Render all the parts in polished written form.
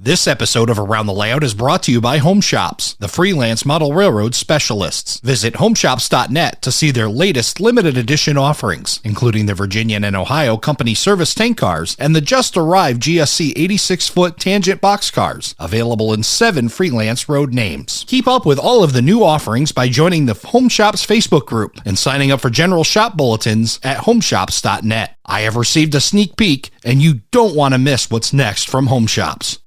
This episode of Around the Layout is brought to you by Home Shops, the freelance model railroad specialists. Visit homeshops.net to see their latest limited edition offerings, including the Virginian and Ohio company service tank cars and the just arrived GSC 86-foot tangent box cars, available in 7 freelance road names. Keep up with all of the new offerings by joining the Home Shops Facebook group and signing up for general shop bulletins at homeshops.net. I have received a sneak peek, and you don't want to miss what's next from Home Shops.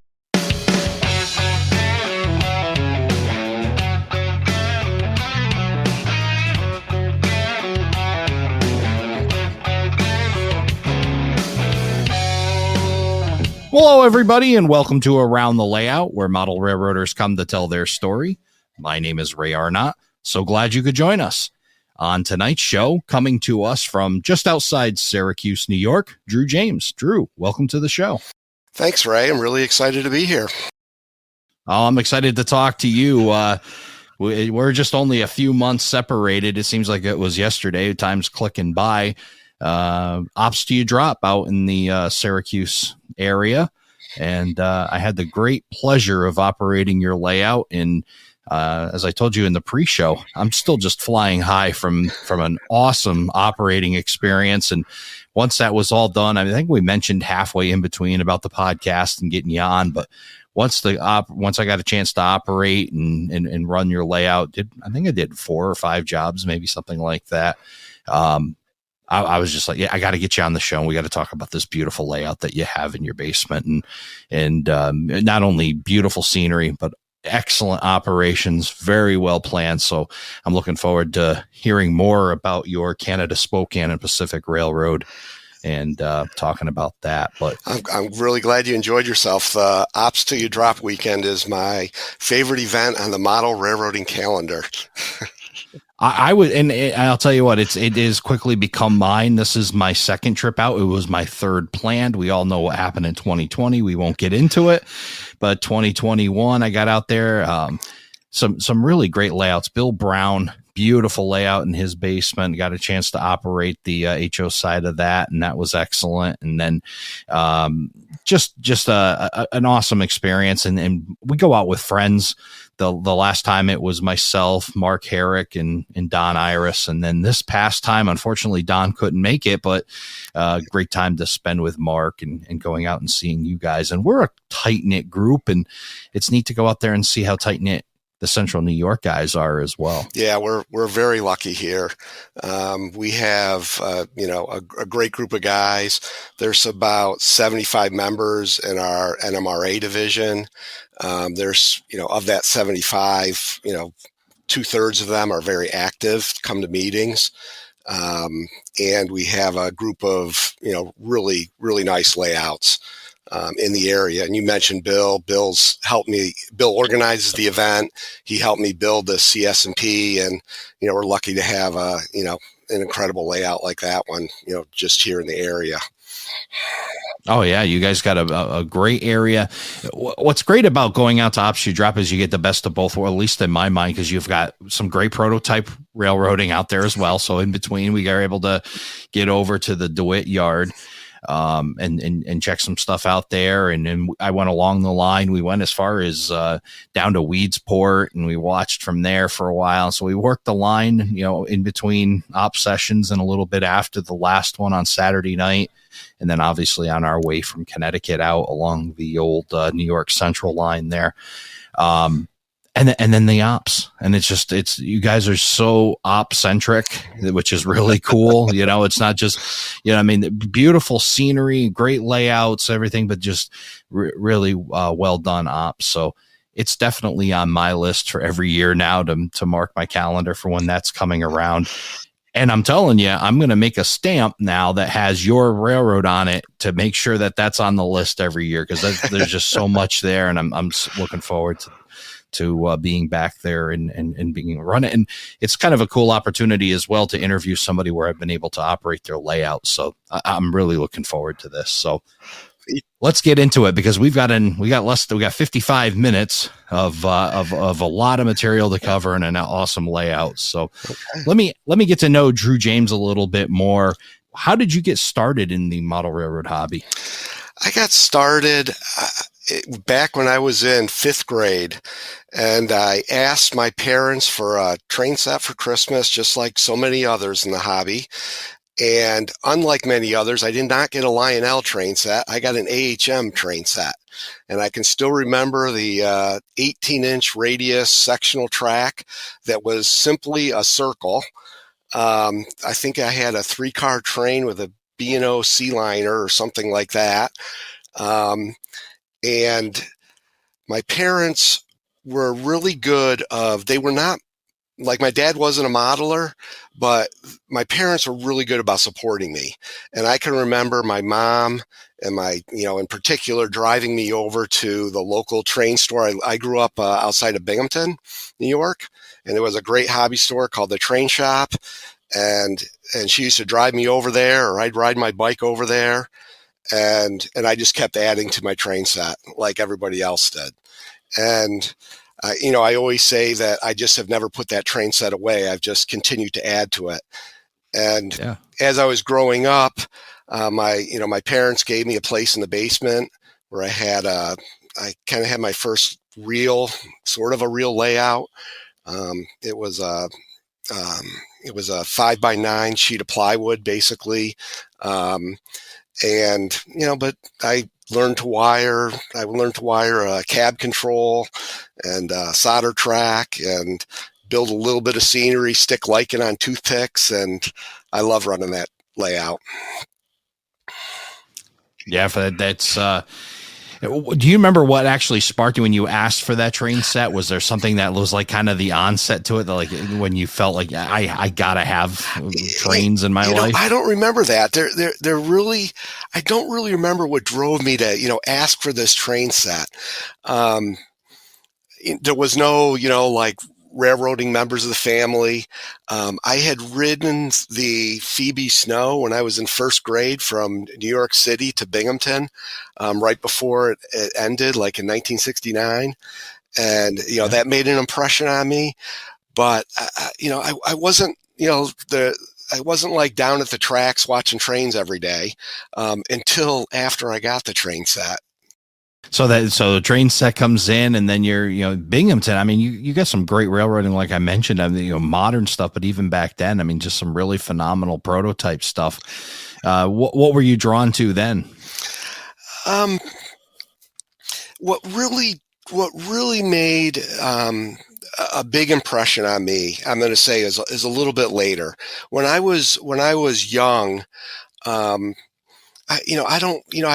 Hello, everybody, and welcome to Around the Layout, where model railroaders come to tell their story. My name is Ray Arnott. So glad you could join us. On tonight's show, coming to us from just outside Syracuse, New York, Drew James. Drew, welcome to the show. Thanks, Ray. I'm really excited to be here. Oh, I'm excited to talk to you. We're just only a few months separated. It seems like it was yesterday. Time's clicking by. Ops to you drop out in the Syracuse area, and I had the great pleasure of operating your layout. And as I told you in the pre-show, I'm still just flying high from an awesome operating experience. And once that was all done, I think we mentioned halfway in between about the podcast and getting you on, but once I got a chance to operate and run your layout, I think I did 4 or 5 jobs, maybe something like that. I was just like, yeah, I got to get you on the show, and we got to talk about this beautiful layout that you have in your basement, and not only beautiful scenery, but excellent operations, very well planned. So I'm looking forward to hearing more about your Canada Spokane and Pacific Railroad and talking about that. But I'm really glad you enjoyed yourself. The Ops Till You Drop weekend is my favorite event on the model railroading calendar. I would, and I'll tell you what, it is quickly become mine. This is my second trip out. It was my third planned. We all know what happened in 2020. We won't get into it, but 2021, I got out there. Some really great layouts. Bill Brown, beautiful layout in his basement. Got a chance to operate the HO side of that, and that was excellent. And then just an awesome experience. And we go out with friends. The last time it was myself, Mark Herrick, and Don Iris. And then this past time, unfortunately, Don couldn't make it, but great time to spend with Mark and going out and seeing you guys. And we're a tight-knit group, and it's neat to go out there and see how tight-knit the Central New York guys are as well. Yeah, we're very lucky here. We have a great group of guys. There's about 75 members in our NMRA division. There's of that 75, 2/3 of them are very active, come to meetings. And we have a group of really, really nice layouts in the area. And you mentioned Bill. Bill's helped me. Bill organizes the event. He helped me build the CS&P, and we're lucky to have an incredible layout like that one, just here in the area. Oh yeah, you guys got a great area. What's great about going out to Ops You Drop is you get the best of both worlds, at least in my mind, because you've got some great prototype railroading out there as well. So in between, we are able to get over to the DeWitt yard and check some stuff out there. And then I went along the line. We went as far as down to Weedsport, and we watched from there for a while. So we worked the line, in between op sessions and a little bit after the last one on Saturday night. And then obviously on our way from Connecticut out along the old New York Central line there. And then the ops, and it's you guys are so op centric, which is really cool. It's not just, beautiful scenery, great layouts, everything, but just really well done ops. So it's definitely on my list for every year now to mark my calendar for when that's coming around. And I'm telling you, I'm going to make a stamp now that has your railroad on it to make sure that that's on the list every year, because there's just so much there, and I'm looking forward to being back there and being run it. And it's kind of a cool opportunity as well to interview somebody where I've been able to operate their layout. So I'm really looking forward to this. So let's get into it, because we got 55 minutes of a lot of material to cover and an awesome layout. So okay. Let me get to know Drew James a little bit more. How did you get started in the model railroad hobby? I got started back when I was in fifth grade, and I asked my parents for a train set for Christmas, just like so many others in the hobby. And unlike many others, I did not get a Lionel train set. I got an AHM train set. And I can still remember the 18-inch radius sectional track that was simply a circle. I think I had a three-car train with a B&O C-liner or something like that. And my parents were really good they were not like my dad wasn't a modeler, but my parents were really good about supporting me. And I can remember my mom and in particular, driving me over to the local train store. I grew up outside of Binghamton, New York, and there was a great hobby store called the Train Shop. And she used to drive me over there, or I'd ride my bike over there. And I just kept adding to my train set like everybody else did. And I always say that I just have never put that train set away. I've just continued to add to it. And Yeah. as I was growing up, my parents gave me a place in the basement where I kind of had my first sort of a real layout. It was a 5x9 sheet of plywood, basically. But I learned to wire. I learned to wire a cab control and solder track and build a little bit of scenery, stick lichen on toothpicks, and I love running that layout. Yeah, that's. Do you remember what actually sparked you when you asked for that train set? Was there something that was like kind of the onset to it, that like when you felt like I gotta have trains in my life? I don't remember that. They're really, I don't really remember what drove me to ask for this train set. There was no like railroading members of the family. I had ridden the Phoebe Snow when I was in first grade from New York City to Binghamton, right before it ended, like in 1969. And, that made an impression on me. But, I wasn't, I wasn't like down at the tracks watching trains every day until after I got the train set. So the train set comes in, and then you're Binghamton. I mean, you got some great railroading, like I mentioned. I mean, modern stuff, but even back then, I mean, just some really phenomenal prototype stuff. What were you drawn to then? What really made a big impression on me, I'm going to say, is a little bit later. When I was young. I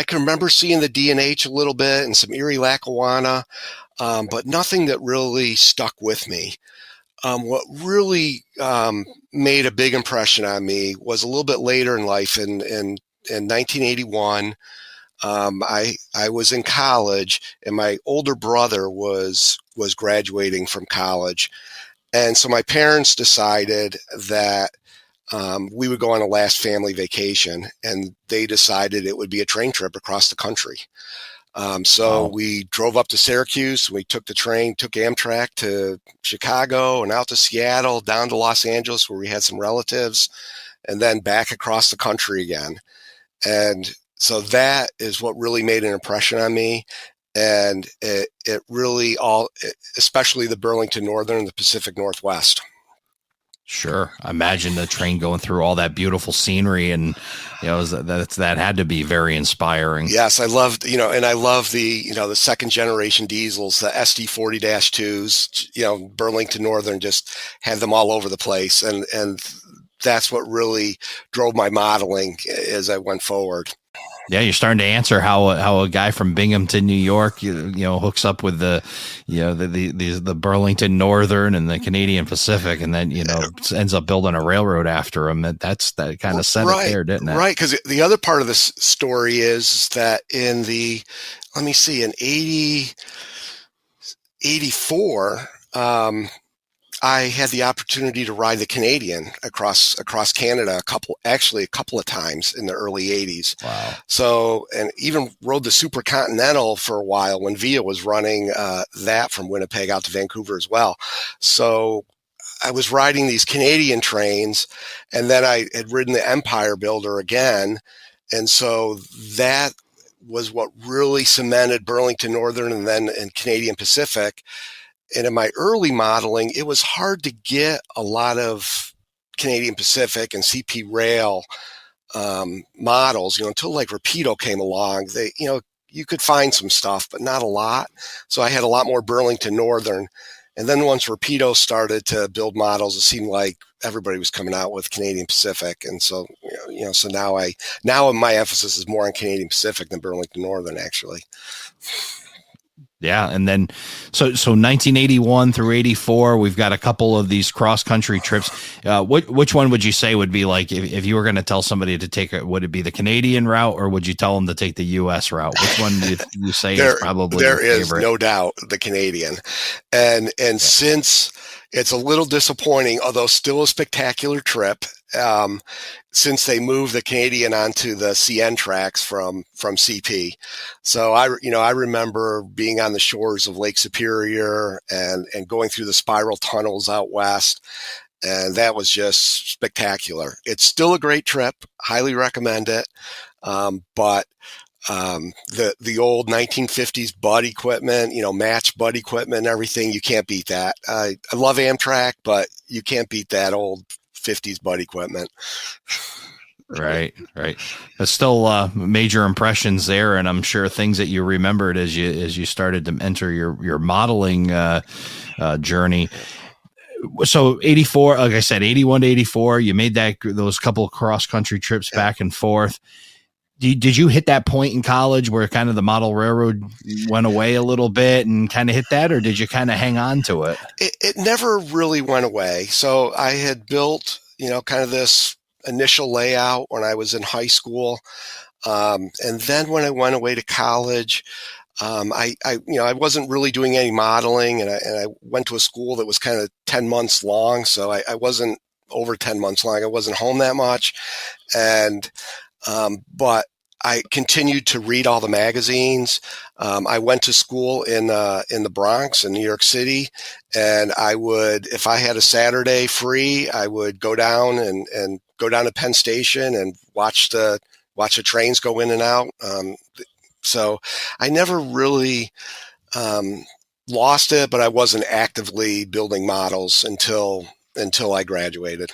can remember seeing the D&H a little bit and some Erie Lackawanna, but nothing that really stuck with me. What really made a big impression on me was a little bit later in life. In 1981, I was in college, and my older brother was graduating from college, and so my parents decided that we would go on a last family vacation, and they decided it would be a train trip across the country. So we drove up to Syracuse. We took the train, took Amtrak to Chicago and out to Seattle, down to Los Angeles, where we had some relatives, and then back across the country again. And so that is what really made an impression on me. And it really especially the Burlington Northern and the Pacific Northwest. Sure. Imagine the train going through all that beautiful scenery, and that had to be very inspiring. Yes, I loved, and I love the second generation diesels, the SD40-2s, Burlington Northern just had them all over the place. And that's what really drove my modeling as I went forward. Yeah, you're starting to answer how a guy from Binghamton, New York, hooks up with the Burlington Northern and the Canadian Pacific, and then ends up building a railroad after him. That kind of set it there, didn't it? Right, because the other part of this story is that in 84. I had the opportunity to ride the Canadian across Canada a couple of times in the early 80s. Wow. So, and even rode the Super Continental for a while when VIA was running that from Winnipeg out to Vancouver as well. So I was riding these Canadian trains, and then I had ridden the Empire Builder again. And so that was what really cemented Burlington Northern and then and Canadian Pacific. And in my early modeling, it was hard to get a lot of Canadian Pacific and CP Rail models, until like Rapido came along. You could find some stuff, but not a lot. So I had a lot more Burlington Northern. And then once Rapido started to build models, it seemed like everybody was coming out with Canadian Pacific. And so, so now my emphasis is more on Canadian Pacific than Burlington Northern, actually. Yeah. And then, so 1981 through 84, we've got a couple of these cross country trips. Which one would you say would be like, if you were going to tell somebody to take it, would it be the Canadian route or would you tell them to take the US route? Which one do you say is probably there your is favorite? No doubt the Canadian. And since it's a little disappointing, although still a spectacular trip, since they moved the Canadian onto the CN tracks from CP. So I remember being on the shores of Lake Superior and going through the spiral tunnels out west. And that was just spectacular. It's still a great trip. Highly recommend it. But the old 1950s butt equipment, match butt equipment and everything, you can't beat that. I love Amtrak, but you can't beat that old 50s butt equipment. Right. But still major impressions there, and I'm sure things that you remembered as you started to enter your modeling journey. So 84, like I said, 81 to 84, you made those couple of cross country trips back and forth. Did you hit that point in college where kind of the model railroad went away a little bit and kind of hit that, or did you kind of hang on to it? It never really went away. So I had built, kind of this initial layout when I was in high school. And then when I went away to college, I wasn't really doing any modeling, and I went to a school that was kind of 10 months long. So I wasn't over 10 months long. I wasn't home that much. But I continued to read all the magazines. I went to school in the Bronx in New York City, and I would, if I had a Saturday free, I would go down and go down to Penn Station and watch the trains go in and out. So I never really lost it, but I wasn't actively building models until I graduated.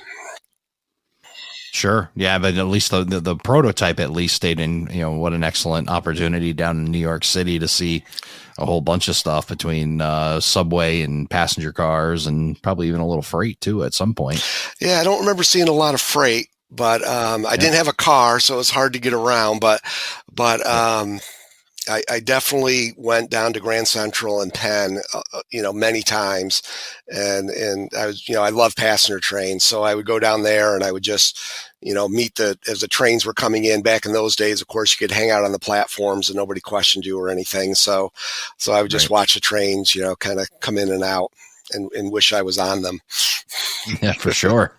Sure. Yeah. But at least the prototype at least stayed in, what an excellent opportunity down in New York City to see a whole bunch of stuff between subway and passenger cars and probably even a little freight too at some point. Yeah. I don't remember seeing a lot of freight, but I didn't have a car, so it was hard to get around, but I definitely went down to Grand Central and Penn, many times, and I was, I love passenger trains, so I would go down there and I would just, meet as the trains were coming in. Back in those days, of course, you could hang out on the platforms and nobody questioned you or anything. So I would just watch the trains, kind of come in and out and wish I was on them. Yeah, for sure.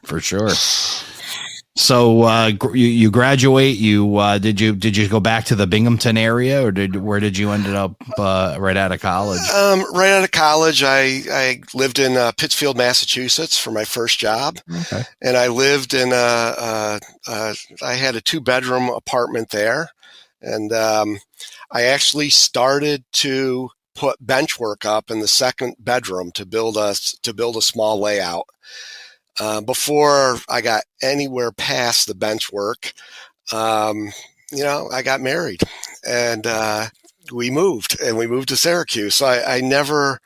So you graduate. Did you go back to the Binghamton area, or where did you end up right out of college? Right out of college, I lived in Pittsfield, Massachusetts for my first job, okay. And I lived in I had a 2-bedroom apartment there, and I actually started to put bench work up in the second bedroom to build a small layout. Before I got anywhere past the bench work, I got married, and we moved to Syracuse. So I never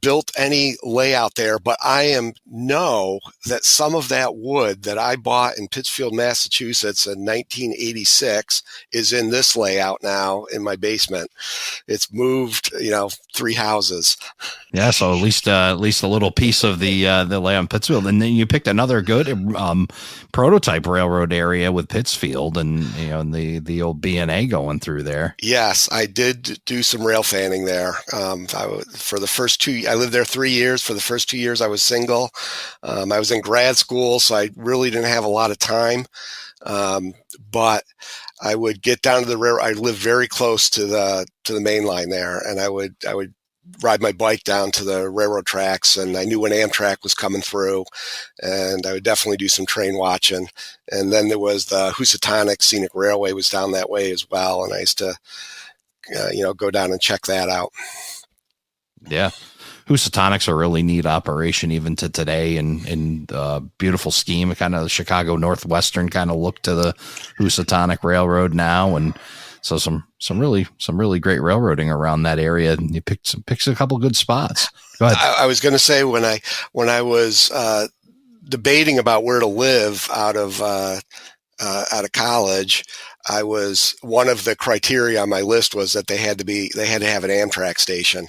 built any layout there, but I know that some of that wood that I bought in Pittsfield, Massachusetts in 1986 is in this layout now in my basement. It's moved, 3 houses. Yeah, so at least a little piece of the layout in Pittsfield, and then you picked another good prototype railroad area with Pittsfield, and the old B&A going through there. Yes, I did do some rail fanning there. For the first 2, I lived there 3 years. For the first 2 years, I was single. I was in grad school, so I really didn't have a lot of time. But I would get down to the railroad. I lived very close to the main line there, and I would ride my bike down to the railroad tracks, and I knew when Amtrak was coming through, and I would definitely do some train watching. And then there was the Housatonic Scenic Railway was down that way as well, and I used to, go down and check that out. Yeah. Housatonic's a really neat operation even to today, and beautiful scheme, kind of the Chicago Northwestern kind of look to the Housatonic Railroad now. And so some really great railroading around that area. And you picks a couple good spots. Go ahead. I was going to say when I was debating about where to live out of college, I was, one of the criteria on my list was that they had to have an Amtrak station.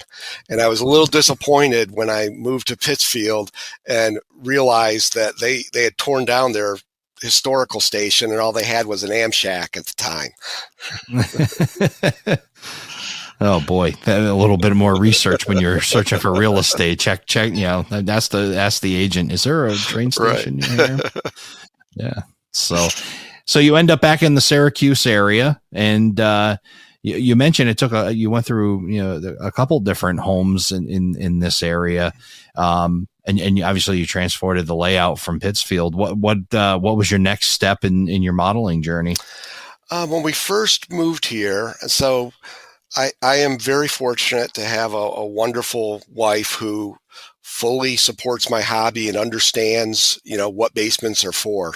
And I was a little disappointed when I moved to Pittsfield and realized that they had torn down their historical station and all they had was an Amshack at the time. Oh boy, a little bit more research when you're searching for real estate. Check. Ask the agent. Is there a train station Right. here? Yeah. So you end up back in the Syracuse area, and you mentioned you went through a couple different homes in this area, and obviously you transported the layout from Pittsfield. What was your next step in your modeling journey? When we first moved here, so I am very fortunate to have a wonderful wife who fully supports my hobby and understands, what basements are for.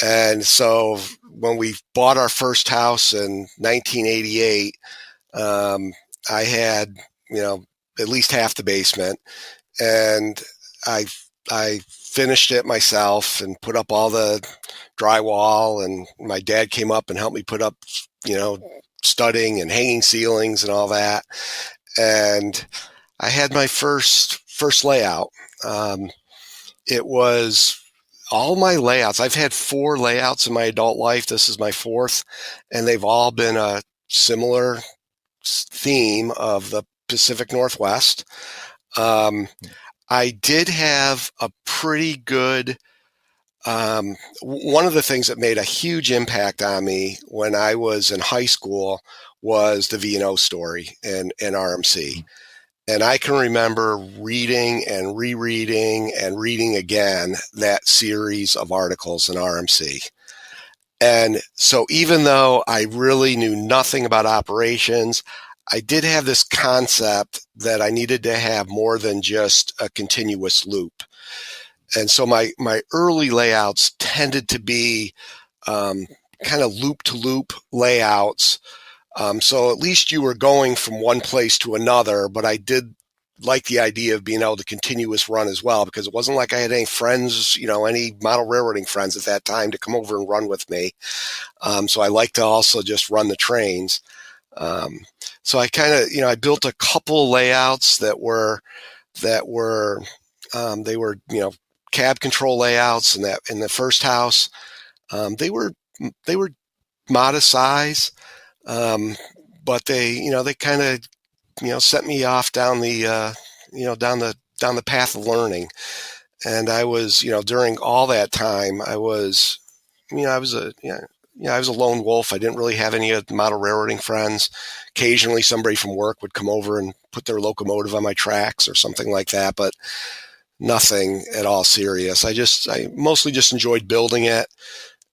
And so when we bought our first house in 1988, I had, at least half the basement, and I finished it myself and put up all the drywall, and my dad came up and helped me put up, studding and hanging ceilings and all that. And I had my first layout. It was all my layouts. I've had 4 layouts in my adult life. This is my 4th, and they've all been a similar theme of the Pacific Northwest. I did have a pretty good, one of the things that made a huge impact on me when I was in high school was the V&O story and RMC. And I can remember reading and rereading and reading again that series of articles in RMC. And so even though I really knew nothing about operations, I did have this concept that I needed to have more than just a continuous loop. And so my early layouts tended to be kind of loop to loop layouts. So at least you were going from one place to another, but I did like the idea of being able to continuous run as well, because it wasn't like I had any friends, any model railroading friends at that time to come over and run with me. So I like to also just run the trains. So I kind of, I built a couple layouts that were, they were, cab control layouts, and that in the first house, they were modest size. But they kind of, set me off down the, down the path of learning. And I was, during all that time, I was a lone wolf. I didn't really have any model railroading friends. Occasionally somebody from work would come over and put their locomotive on my tracks or something like that, but nothing at all serious. I mostly just enjoyed building it.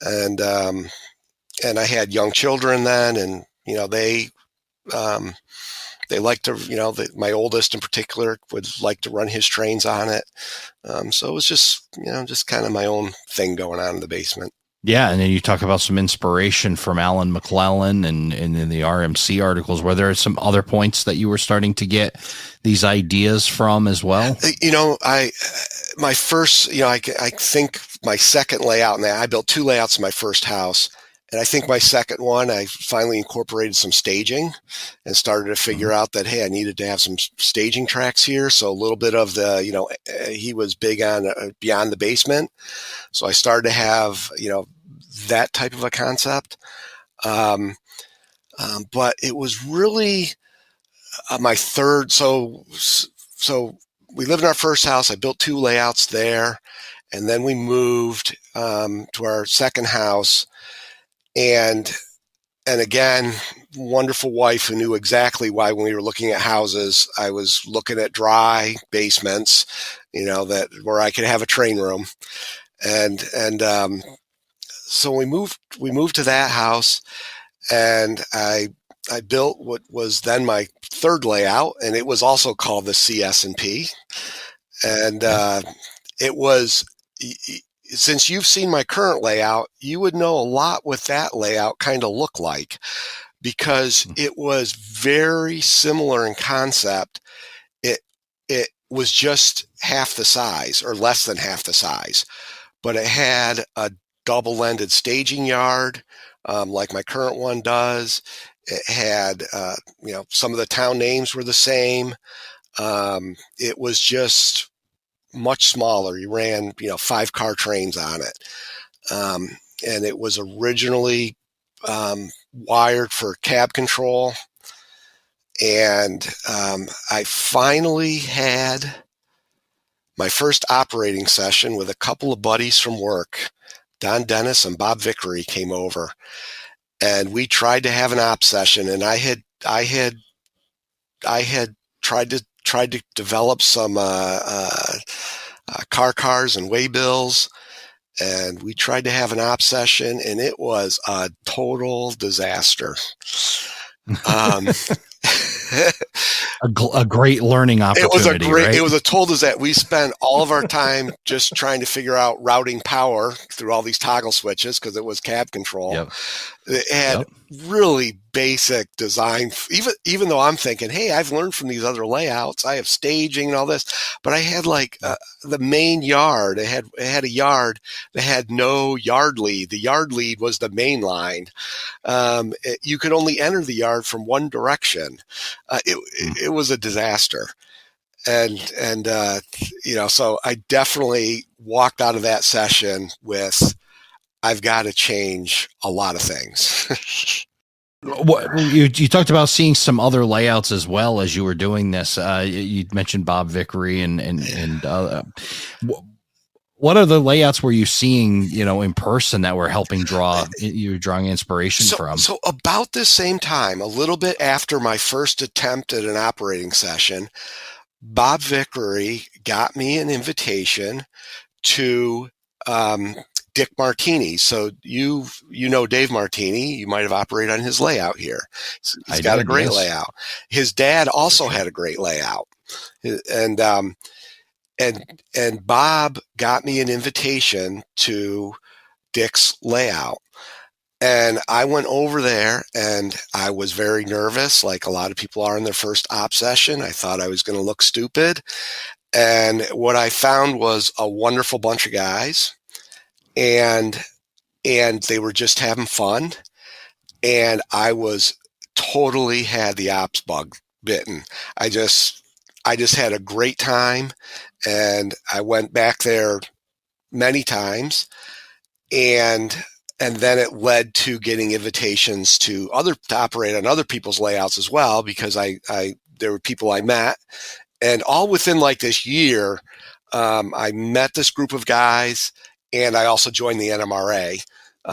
And I had young children then, and, they like to, my oldest in particular would like to run his trains on it. So it was just kind of my own thing going on in the basement. Yeah, and then you talk about some inspiration from Alan McClellan and in the RMC articles. Were there some other points that you were starting to get these ideas from as well? My first, I think my second layout, and I built 2 layouts in my first house. And I think my second one, I finally incorporated some staging and started to figure out that, hey, I needed to have some staging tracks here. So a little bit of the, he was big on beyond the basement. So I started to have, that type of a concept. But it was really my third. So we lived in our first house. I built 2 layouts there. And then we moved to our second house. And and again, wonderful wife who knew exactly why when we were looking at houses, I was looking at dry basements, that where I could have a train room. And so we moved to that house, and I built what was then my third layout, and it was also called the CS&P. And it was, since you've seen my current layout, you would know a lot what that layout kind of looked like, because it was very similar in concept. It was just half the size, or less than half the size, but it had a double-ended staging yard, like my current one does. It had, some of the town names were the same. It was just much smaller. You ran, 5-car trains on it. And it was originally wired for cab control. And I finally had my first operating session with a couple of buddies from work. Don Dennis and Bob Vickery came over, and we tried to have an op session. And I had tried to develop some cars and waybills, and we tried to have an op session, and it was a total disaster. A great learning opportunity. It was a total disaster. We spent all of our time just trying to figure out routing power through all these toggle switches, because it was cab control. Yep. It had really basic design, even though I'm thinking, hey, I've learned from these other layouts, I have staging and all this, but I had the main yard. It had a yard that had no yard lead. The yard lead was the main line. You could only enter the yard from one direction. It was a disaster. And so I definitely walked out of that session with, I've got to change a lot of things. You talked about seeing some other layouts as well as you were doing this. You mentioned Bob Vickery and what other layouts were you seeing, in person that were helping you were drawing inspiration from? So about the same time, a little bit after my first attempt at an operating session, Bob Vickery got me an invitation to Dick Martini. So you know Dave Martini. You might have operated on his layout here. He's got a great layout. His dad also had a great layout, and Bob got me an invitation to Dick's layout. And I went over there, and I was very nervous, like a lot of people are in their first op session. I thought I was going to look stupid. And what I found was a wonderful bunch of guys, and they were just having fun. And I was totally had the ops bug bitten. I just had a great time, and I went back there many times, and then it led to getting invitations to operate on other people's layouts as well, because there were people I met, and all within like this year, I met this group of guys, and I also joined the NMRA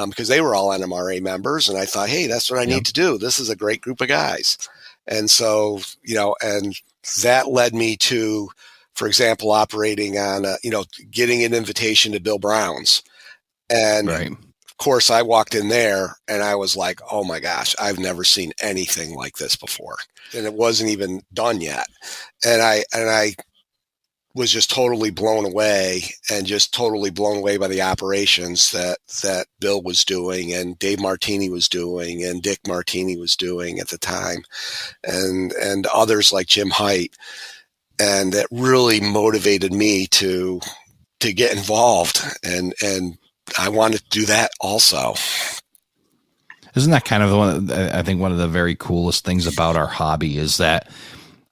because they were all NMRA members, and I thought, hey, that's what I need to do. This is a great group of guys, and so and that led me to, for example, operating on getting an invitation to Bill Brown's, and. Right. Of course, I walked in there and I was like, oh my gosh, I've never seen anything like this before. And it wasn't even done yet. And I was just totally blown away, and just totally blown away by the operations that Bill was doing, and Dave Martini was doing, and Dick Martini was doing at the time, and others like Jim Height. And that really motivated me to get involved, and I wanted to do that also. Isn't that kind of I think one of the very coolest things about our hobby is that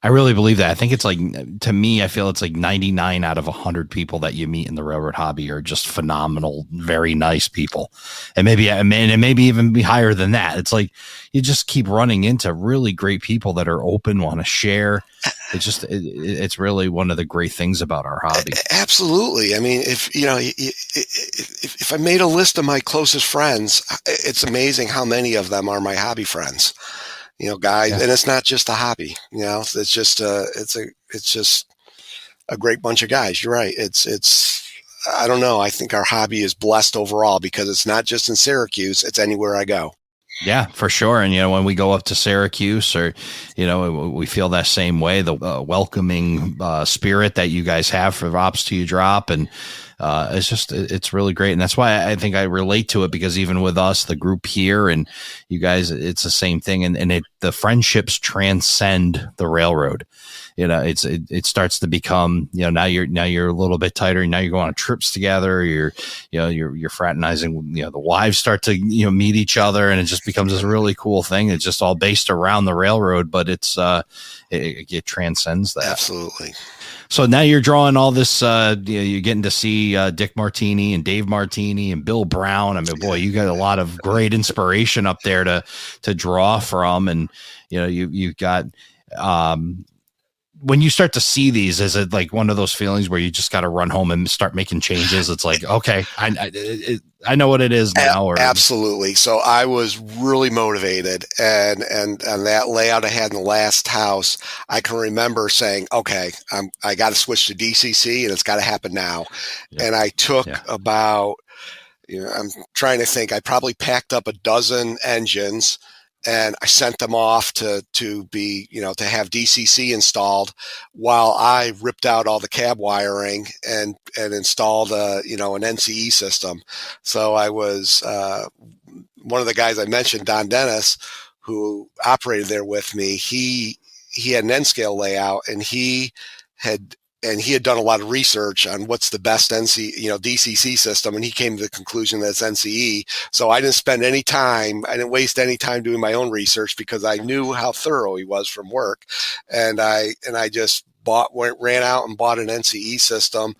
I really believe that. I think it's like, to me, I feel it's like 99 out of 100 people that you meet in the railroad hobby are just phenomenal, very nice people. And maybe even be higher than that. It's like you just keep running into really great people that are open, want to share. It's really one of the great things about our hobby. Absolutely. I mean, if I made a list of my closest friends, it's amazing how many of them are my hobby friends. Guys, Yeah. and it's not just a hobby. It's just it's just a great bunch of guys. You're right. It's I don't know. I think our hobby is blessed overall because it's not just in Syracuse. It's anywhere I go. Yeah, for sure. And, when we go up to Syracuse or, we feel that same way, the welcoming spirit that you guys have for Ops Till You Drop. And it's really great. And that's why I think I relate to it, because even with us, the group here and you guys, it's the same thing. And the friendships transcend the railroad. It starts to become, now you're a little bit tighter. Now you're going on trips together. You're fraternizing. The wives start to, meet each other, and it just becomes this really cool thing. It's just all based around the railroad, but it transcends that. Absolutely. So now you're drawing all this, you're getting to see Dick Martini and Dave Martini and Bill Brown. I mean, boy, you got a lot of great inspiration up there to draw from. And, you've got, when you start to see these, is it like one of those feelings where you just got to run home and start making changes? It's like, okay, I know what it is now. Absolutely. So I was really motivated, and that layout I had in the last house, I can remember saying, okay, I got to switch to DCC, and it's got to happen now. Yep. And I took about, I'm trying to think, I probably packed up a dozen engines, and I sent them off to be, to have DCC installed, while I ripped out all the cab wiring and installed an NCE system. So I was, one of the guys I mentioned, Don Dennis, who operated there with me, he had an N-scale layout, and he had done a lot of research on what's the best DCC system, and he came to the conclusion that it's NCE. So I didn't spend any time, I didn't waste any time doing my own research, because I knew how thorough he was from work, and I just ran out and bought an NCE system,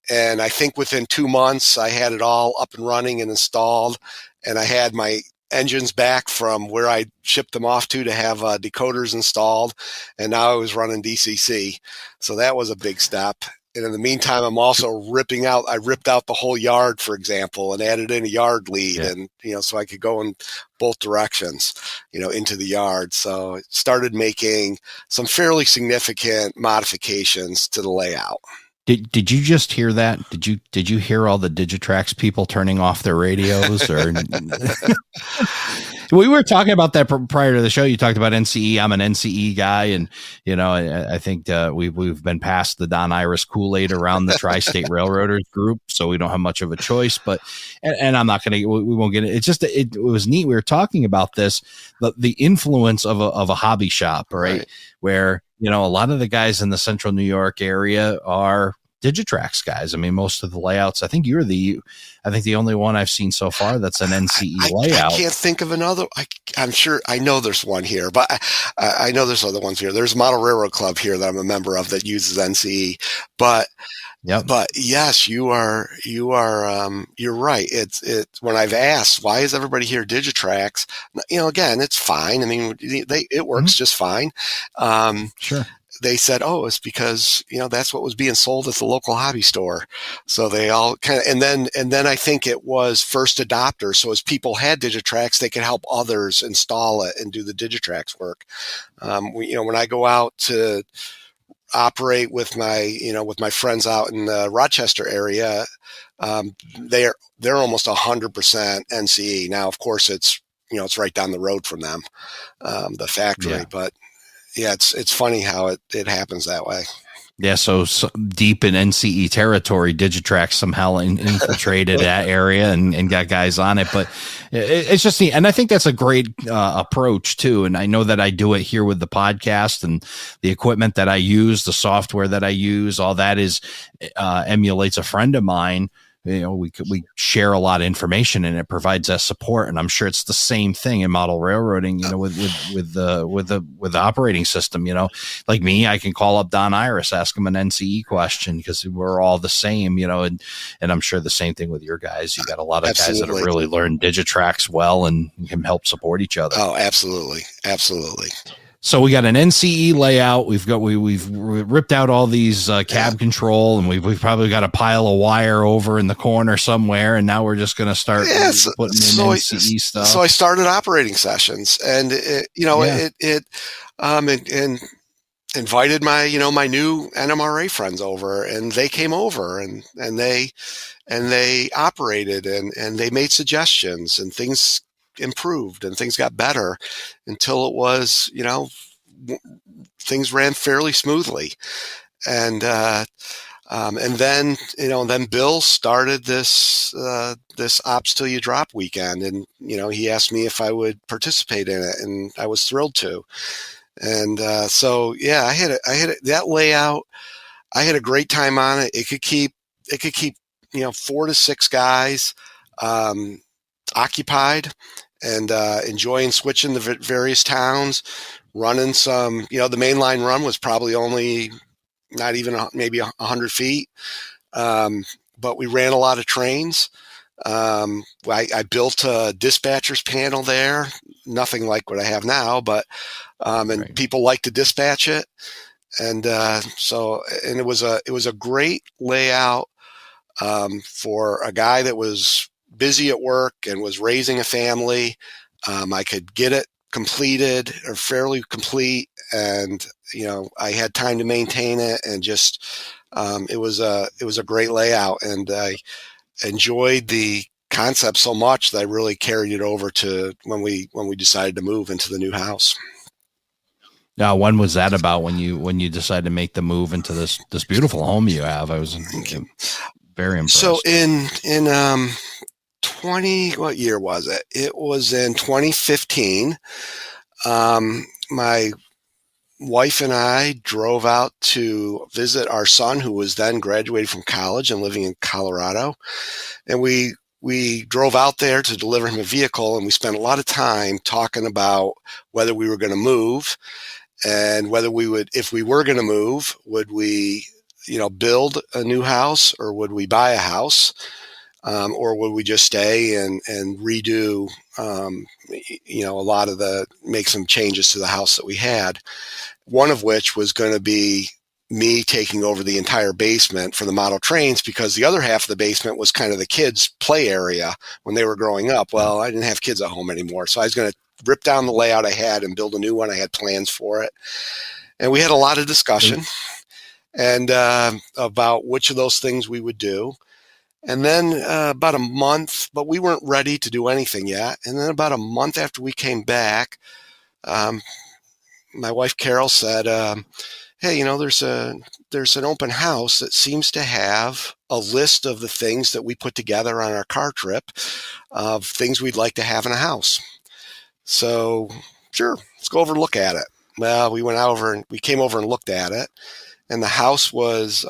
and I think within 2 months I had it all up and running and installed, and I had my engines back from where I shipped them off to have decoders installed, and now I was running DCC. So that was a big step. And in the meantime, I'm also I ripped out the whole yard, for example, and added in a yard lead, and so I could go in both directions, into the yard. So I started making some fairly significant modifications to the layout. Did you just hear that? Did you hear all the Digitrax people turning off their radios? Or we were talking about that prior to the show. You talked about NCE. I'm an NCE guy, and I think we've been past the Don Iris Kool-Aid around the Tri-State Railroaders group, so we don't have much of a choice. But and I'm not going to. We won't get it. It's just it was neat. We were talking about this, the influence of a hobby shop, right? Where a lot of the guys in the Central New York area are Digitrax guys. I mean, most of the layouts, I think the only one I've seen so far that's an NCE layout. I can't think of another. I'm sure I know there's one here, but I know there's other ones here. There's Model Railroad Club here that I'm a member of that uses NCE, but yes, you are you're right. It's when I've asked, why is everybody here Digitrax? Again, it's fine. I mean, it works just fine. Sure. They said, oh, it's because, that's what was being sold at the local hobby store. So they all kind of, and then I think it was first adopters. So as people had Digitrax, they could help others install it and do the Digitrax work. When I go out to operate with my friends out in the Rochester area, they're almost 100% NCE. Now, of course, it's right down the road from them, the factory, but yeah, it's funny how it happens that way. Yeah, so deep in NCE territory, Digitrax somehow infiltrated that area and got guys on it. But it's just neat. And I think that's a great approach, too. And I know that I do it here with the podcast, and the equipment that I use, the software that I use, all that emulates a friend of mine. We share a lot of information, and it provides us support. And I'm sure it's the same thing in model railroading, with the operating system. Like me, I can call up Don Iris, ask him an NCE question, because we're all the same. And I'm sure the same thing with your guys. You got a lot of guys that have really learned Digitrax well and can help support each other. Oh, absolutely. So we got an NCE layout. We've ripped out all these cab control, and we've probably got a pile of wire over in the corner somewhere. And now we're just going to start putting in NCE stuff. So I started operating sessions, and and invited my my new NMRA friends over, and they came over, and they operated, and they made suggestions, and things improved and things got better until it was things ran fairly smoothly. And then Bill started this Ops Till You Drop weekend, and he asked me if I would participate in it, and I was thrilled to. And so yeah, I had that layout. I had a great time on it. It could keep 4 to 6 guys occupied and enjoying switching the various towns, running some. The mainline run was probably only not even maybe 100 feet, but we ran a lot of trains. I built a dispatcher's panel there, nothing like what I have now, but and people like to dispatch it, and it was a great layout for a guy that was busy at work and was raising a family. I could get it completed or fairly complete, and I had time to maintain it, and just it was a great layout, and I enjoyed the concept so much that I really carried it over to when we decided to move into the new house. Now, when was that about when you decided to make the move into this beautiful home you have? I was very impressed. So in what year was it? It was in 2015. My wife and I drove out to visit our son, who was then graduated from college and living in Colorado. And we drove out there to deliver him a vehicle, and we spent a lot of time talking about whether we were going to move, and whether we would, if we were going to move, would we, build a new house, or would we buy a house, or would we just stay and redo, a lot of make some changes to the house that we had. One of which was going to be me taking over the entire basement for the model trains, because the other half of the basement was kind of the kids' play area when they were growing up. Well, I didn't have kids at home anymore, so I was going to rip down the layout I had and build a new one. I had plans for it, and we had a lot of discussion and about which of those things we would do. And then about a month, but we weren't ready to do anything yet. And then about a month after we came back, my wife Carol said, "Hey, there's an open house that seems to have a list of the things that we put together on our car trip of things we'd like to have in a house. So sure, let's go over and look at it." Well, we came over and looked at it, and the house was,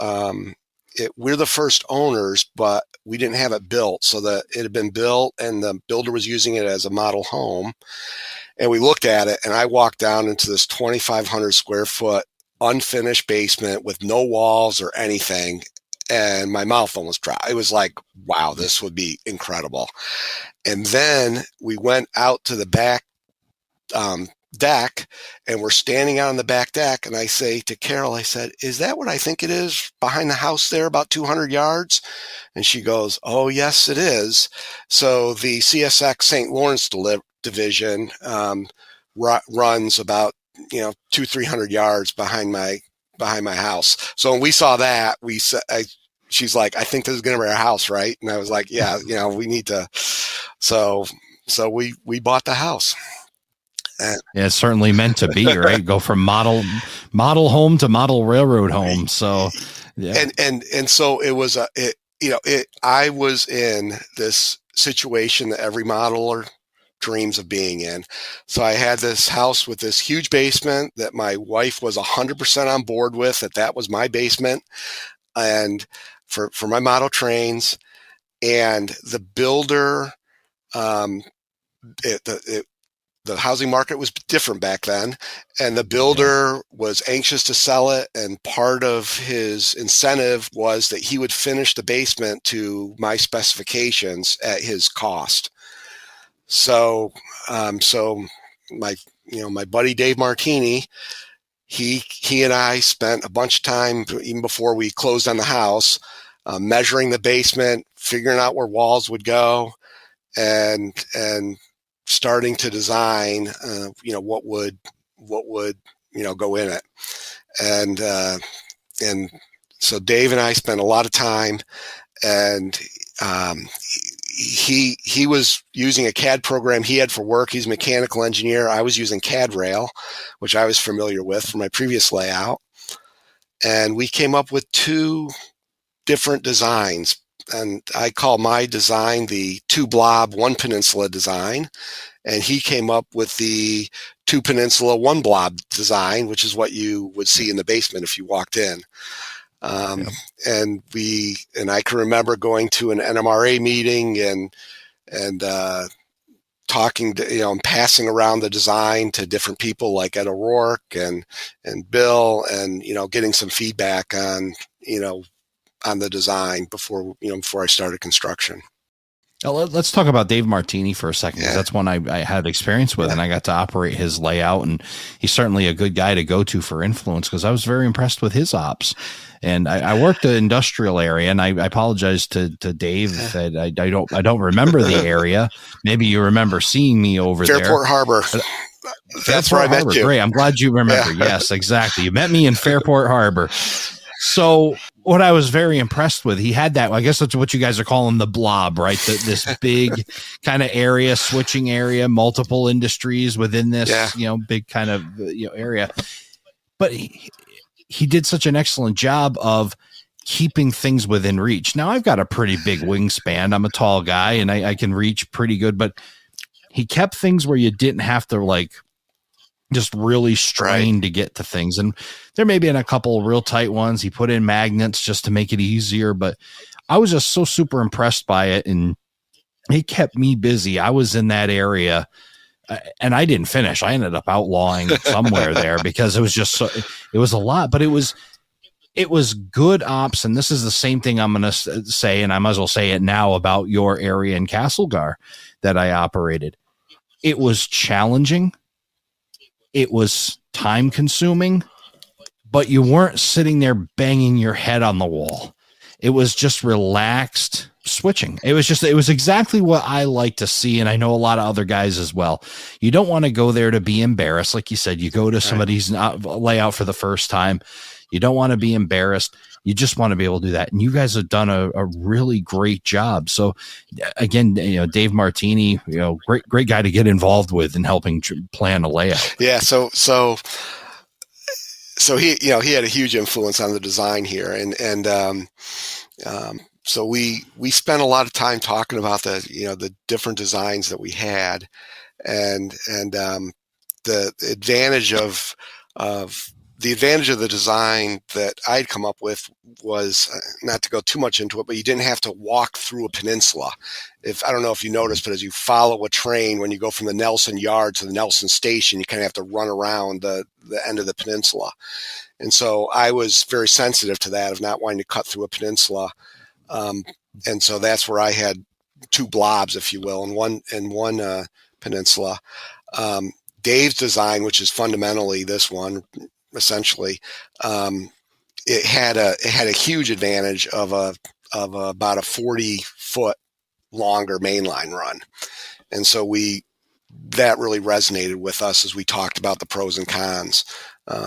we're the first owners, but we didn't have it built. So that it had been built, and the builder was using it as a model home. And we looked at it, and I walked down into this 2,500 square foot unfinished basement with no walls or anything, and my mouth almost dropped. It was like, wow, this would be incredible. And then we went out to the back deck, and we're standing out on the back deck, and I say to Carol, I said, "Is that what I think it is behind the house there, about 200 yards? And she goes, "Oh, yes, it is." So the CSX St. Lawrence Division runs about 200-300 yards behind my house. So when we saw that, she's like, "I think this is going to be our house, right?" And I was like, "Yeah, we need to." So we bought the house. Yeah, it's certainly meant to be, right? Go from model home to model railroad home. So, yeah. And so it was I was in this situation that every modeler dreams of being in. So I had this house with this huge basement that my wife was 100% on board with, that was my basement, and for my model trains. And the builder, the housing market was different back then, and the builder was anxious to sell it, and part of his incentive was that he would finish the basement to my specifications at his cost. So my my buddy Dave Martini, he and I spent a bunch of time, even before we closed on the house, measuring the basement, figuring out where walls would go, and starting to design, what would go in it. And so Dave and I spent a lot of time, and he was using a CAD program he had for work. He's a mechanical engineer. I was using CAD Rail, which I was familiar with from my previous layout. And we came up with two different designs. And I call my design the 2-blob, 1-peninsula design. And he came up with the 2-peninsula, 1-blob design, which is what you would see in the basement if you walked in. Yep. And I can remember going to an NMRA meeting and talking to, and passing around the design to different people like Ed O'Rourke and Bill, and, getting some feedback on the design before I started construction. Let's talk about Dave Martini for a second, because that's one I had experience with, and I got to operate his layout, and he's certainly a good guy to go to for influence, because I was very impressed with his ops. And I worked the industrial area, and I apologize to Dave that I don't remember the area. Maybe you remember seeing me over there. Fairport Harbor. That's where I met you. Great. I'm glad you remember. Yeah. Yes, exactly. You met me in Fairport Harbor. So what I was very impressed with, he had that, I guess that's what you guys are calling the blob, right? This big kind of area, switching area, multiple industries within this, big kind of area. But he did such an excellent job of keeping things within reach. Now, I've got a pretty big wingspan. I'm a tall guy, and I can reach pretty good, but he kept things where you didn't have to just really strain to get to things. And there may be in a couple of real tight ones. He put in magnets just to make it easier, but I was just so super impressed by it. And he kept me busy. I was in that area and I didn't finish. I ended up outlawing somewhere there because it was just it was a lot, but it was good ops. And this is the same thing I'm going to say, and I might as well say it now about your area in Castlegar that I operated. It was challenging. It was time consuming, but you weren't sitting there banging your head on the wall. It was just relaxed switching. It was exactly what I like to see. And I know a lot of other guys as well. You don't want to go there to be embarrassed. Like you said, you go to somebody's layout for the first time. You don't want to be embarrassed. You just want to be able to do that. And you guys have done a really great job. So again, Dave Martini, great guy to get involved with in helping plan a layout. Yeah. So he, he had a huge influence on the design here. So we spent a lot of time talking about the different designs that we had, and the advantage of the design that I'd come up with was, not to go too much into it, but you didn't have to walk through a peninsula. I don't know if you noticed, but as you follow a train, when you go from the Nelson Yard to the Nelson Station, you kind of have to run around the end of the peninsula. And so I was very sensitive to that, of not wanting to cut through a peninsula. And so that's where I had two blobs, if you will, and one peninsula. Dave's design, which is fundamentally this one, essentially, it had a huge advantage of about a 40-foot longer mainline run, and so that really resonated with us as we talked about the pros and cons.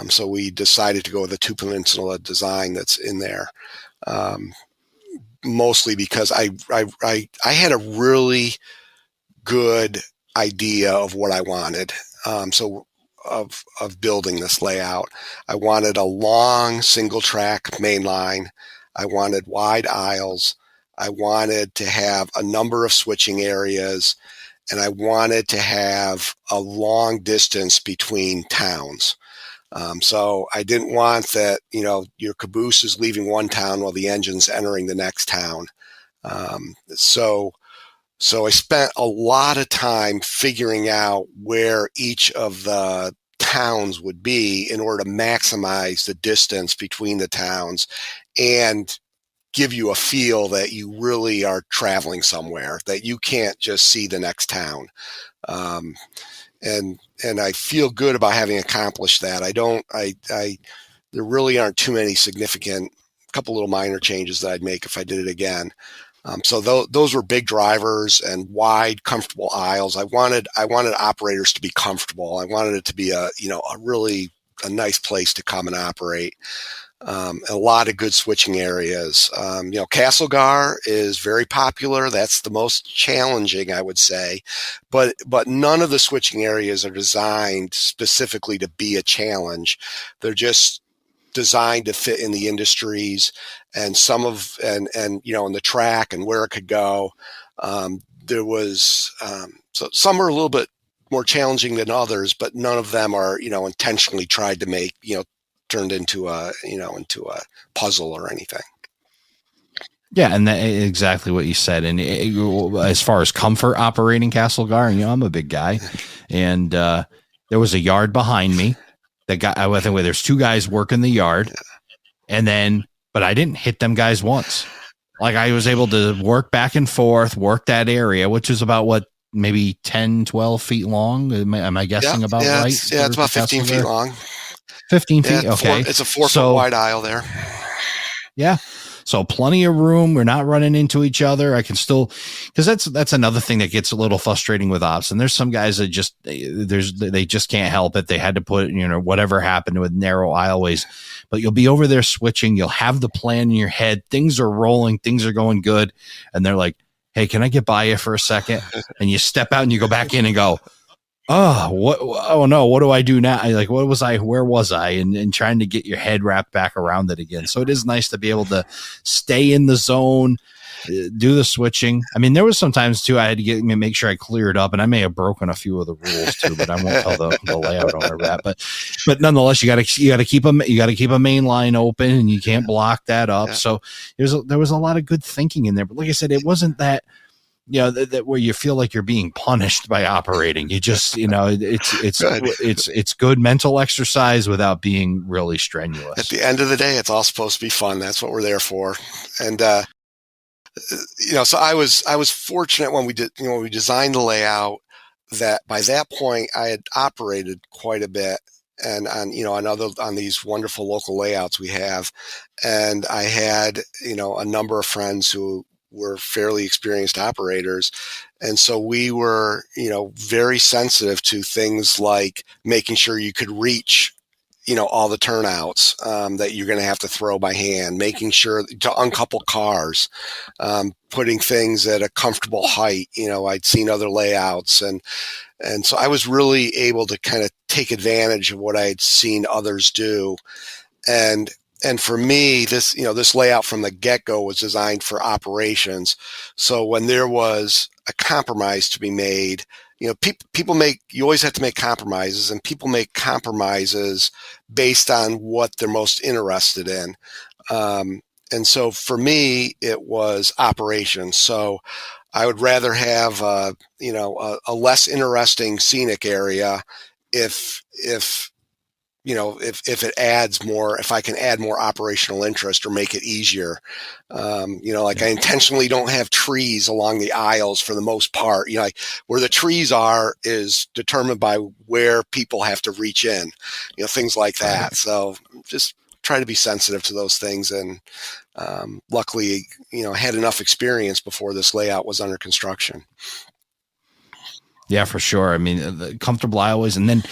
So we decided to go with a 2-peninsula design that's in there, mostly because I had a really good idea of what I wanted. Of building this layout. I wanted a long single track main line. I wanted wide aisles. I wanted to have a number of switching areas, and I wanted to have a long distance between towns. So I didn't want that, your caboose is leaving one town while the engine's entering the next town. So I spent a lot of time figuring out where each of the towns would be in order to maximize the distance between the towns and give you a feel that you really are traveling somewhere, that you can't just see the next town. and I feel good about having accomplished that. There really aren't too many significant, couple little minor changes that I'd make if I did it again. So those were big drivers and wide, comfortable aisles. I wanted operators to be comfortable. I wanted it to be a really a nice place to come and operate. A lot of good switching areas. Castlegar is very popular. That's the most challenging, I would say, but none of the switching areas are designed specifically to be a challenge. They're just designed to fit in the industries and in the track and where it could go. There was so some are a little bit more challenging than others, but none of them are intentionally tried to make turned into a puzzle or anything. Yeah, and exactly what you said. And as far as comfort operating Castlegar, I'm a big guy, and there was a yard behind me. I think there's two guys working the yard, but I didn't hit them guys once. Like I was able to work back and forth, work that area, which is about maybe 10, 12 feet long. Am I guessing about right? It's about 15 feet long. 15 feet. Okay. It's a 4-foot wide aisle there. Yeah. So plenty of room. We're not running into each other. I can still, because that's another thing that gets a little frustrating with ops. And there's some guys that they just can't help it. They had to put, whatever happened with narrow aisleways, but you'll be over there switching. You'll have the plan in your head. Things are rolling. Things are going good. And they're like, hey, can I get by you for a second? And you step out and you go back in and go, oh no, what do I do now? Where was I? And trying to get your head wrapped back around it again. So it is nice to be able to stay in the zone, do the switching. I mean, there was sometimes too, I had to make sure I cleared up, and I may have broken a few of the rules too, but I won't tell the layout owner that. But nonetheless, you got to keep a main line open, and you can't block that up. Yeah. So there was a lot of good thinking in there. But like I said, it wasn't that, that where you feel like you're being punished by operating. You just, it's good mental exercise without being really strenuous. At the end of the day, it's all supposed to be fun. That's what we're there for. And, so I was fortunate when we designed the layout that by that point I had operated quite a bit and on these wonderful local layouts we have. And I had, a number of friends who were fairly experienced operators. And so we were, very sensitive to things like making sure you could reach, all the turnouts that you're going to have to throw by hand, making sure to uncouple cars, putting things at a comfortable height. I'd seen other layouts and so I was really able to kind of take advantage of what I had seen others do. And for me, this layout from the get-go was designed for operations. So when there was a compromise to be made, you always have to make compromises, and people make compromises based on what they're most interested in. And so for me, it was operations. So I would rather have, a less interesting scenic area if it adds more, if I can add more operational interest or make it easier. I intentionally don't have trees along the aisles for the most part. Where the trees are is determined by where people have to reach in, things like that. Right. So just try to be sensitive to those things. And luckily, had enough experience before this layout was under construction. Yeah, for sure. I mean, the comfortable aisleways. And then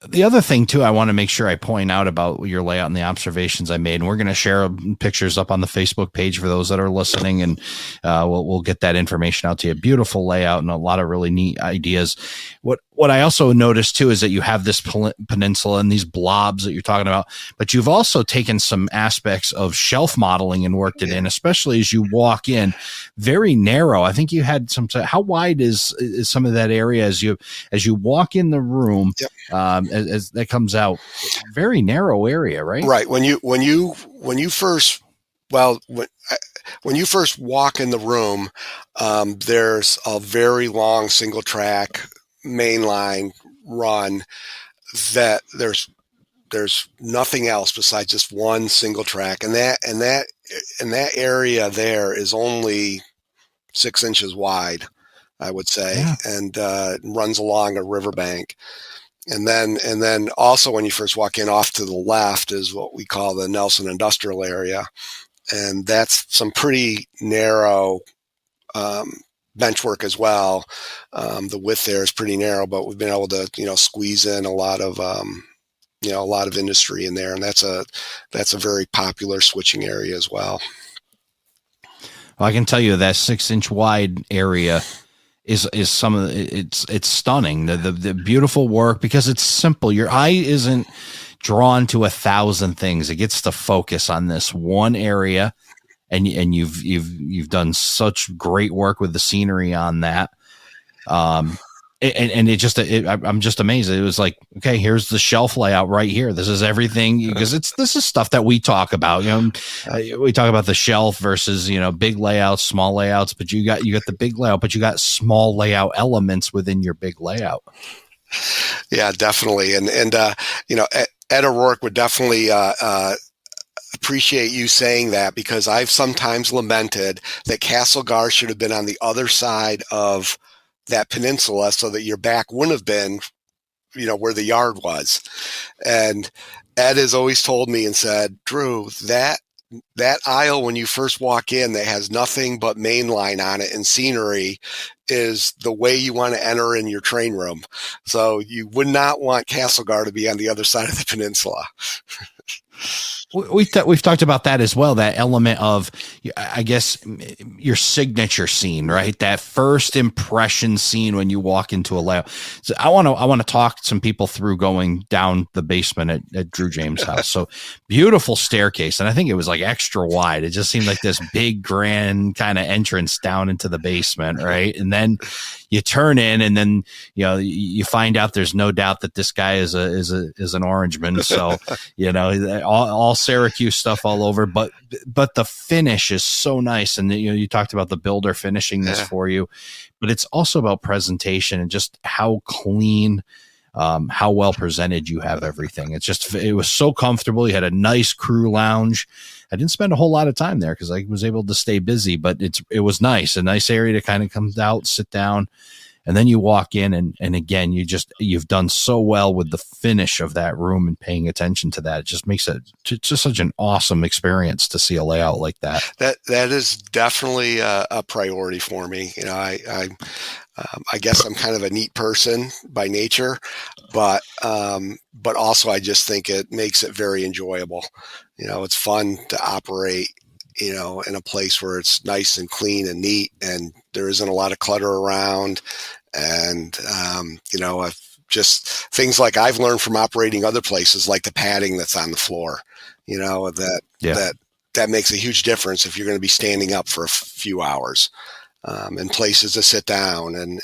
the other thing, too, I want to make sure I point out about your layout and the observations I made. And we're going to share pictures up on the Facebook page for those that are listening. And we'll get that information out to you. Beautiful layout and a lot of really neat ideas. What I also noticed, too, is that you have this peninsula and these blobs that you're talking about. But you've also taken some aspects of shelf modeling and worked it in, especially as you walk in. Very narrow. I think you had how wide is some of that area as you walk in the room? Yep. As that comes out, very narrow area, right? Right. When you first walk in the room, there's a very long single track mainline run that there's nothing else besides just one single track, and that area there is only 6 inches wide. I would say, Yeah. and runs along a riverbank. And then also when you first walk in, off to the left is what we call the Nelson Industrial Area, and that's some pretty narrow bench work as well. The width there is pretty narrow, but we've been able to squeeze in a lot of a lot of industry in there, and that's a very popular switching area as well. Well, I can tell you that 6-inch wide area is some of it's stunning. The beautiful work, because it's simple. Your eye isn't drawn to 1,000 things. It gets to focus on this one area, and you've done such great work with the scenery on that. And I'm just amazed. It was like, okay, here's the shelf layout right here. This is everything, because this is stuff that we talk about. We talk about the shelf versus big layouts, small layouts. But you got the big layout, but you got small layout elements within your big layout. Yeah, definitely. And Ed O'Rourke would definitely appreciate you saying that, because I've sometimes lamented that Castlegar should have been on the other side of that peninsula, so that your back wouldn't have been, where the yard was. And Ed has always told me and said, Drew, that aisle when you first walk in that has nothing but mainline on it and scenery is the way you want to enter in your train room. So you would not want Castlegar to be on the other side of the peninsula. We've talked about that as well. That element of, I guess, your signature scene, right? That first impression scene when you walk into a layout. So I want to talk some people through going down the basement at Drew James' house. So beautiful staircase, and I think it was like extra wide. It just seemed like this big grand kind of entrance down into the basement, right? And then you turn in, and then you find out there's no doubt that this guy is an Orangeman. So all Syracuse stuff all over, but the finish is so nice. And you talked about the builder finishing this for you, but it's also about presentation and just how clean, how well presented you have everything. It was so comfortable. You had a nice crew lounge. I didn't spend a whole lot of time there because I was able to stay busy, but it was nice, a nice area to kind of come out, sit down. And then you walk in, and again, you've done so well with the finish of that room and paying attention to that. It just makes it just such an awesome experience to see a layout like that. That is definitely a priority for me. I guess I'm kind of a neat person by nature, but also I just think it makes it very enjoyable. It's fun to operate in a place where it's nice and clean and neat, and there isn't a lot of clutter around. And, just things like I've learned from operating other places, like the padding that's on the floor, that makes a huge difference if you're going to be standing up for a few hours, and places to sit down.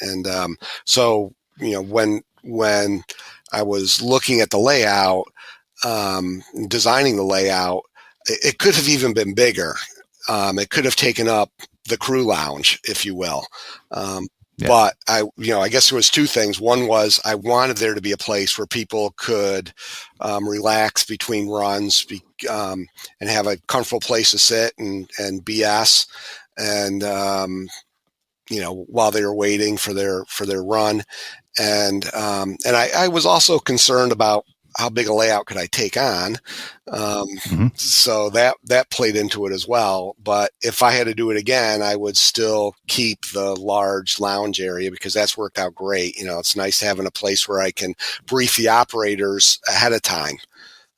So, when I was looking at the layout, designing the layout, it could have even been bigger. It could have taken up the crew lounge, if you will. But I guess there was two things. One was I wanted there to be a place where people could relax between runs, and have a comfortable place to sit and BS, and while they were waiting for their run. And I was also concerned about how big a layout could I take on. So that played into it as well. But if I had to do it again, I would still keep the large lounge area, because that's worked out great. It's nice having a place where I can brief the operators ahead of time,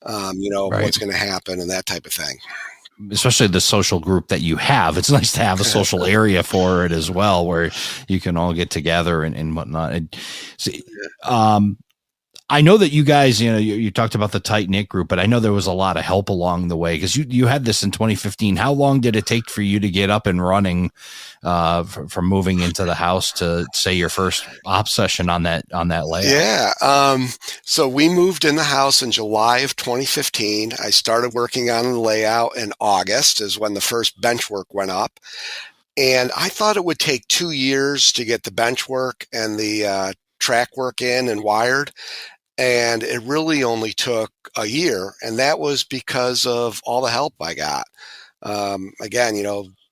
right, what's going to happen and that type of thing. Especially the social group that you have. It's nice to have a social area for it as well, where you can all get together and whatnot. I know that you guys, you talked about the tight knit group, but I know there was a lot of help along the way, because you had this in 2015. How long did it take for you to get up and running, from moving into the house to, say, your first op session on that layout? Yeah. So we moved in the house in July of 2015. I started working on the layout in August, is when the first bench work went up. And I thought it would take 2 years to get the bench work and the track work in and wired. And it really only took a year. And that was because of all the help I got. Again,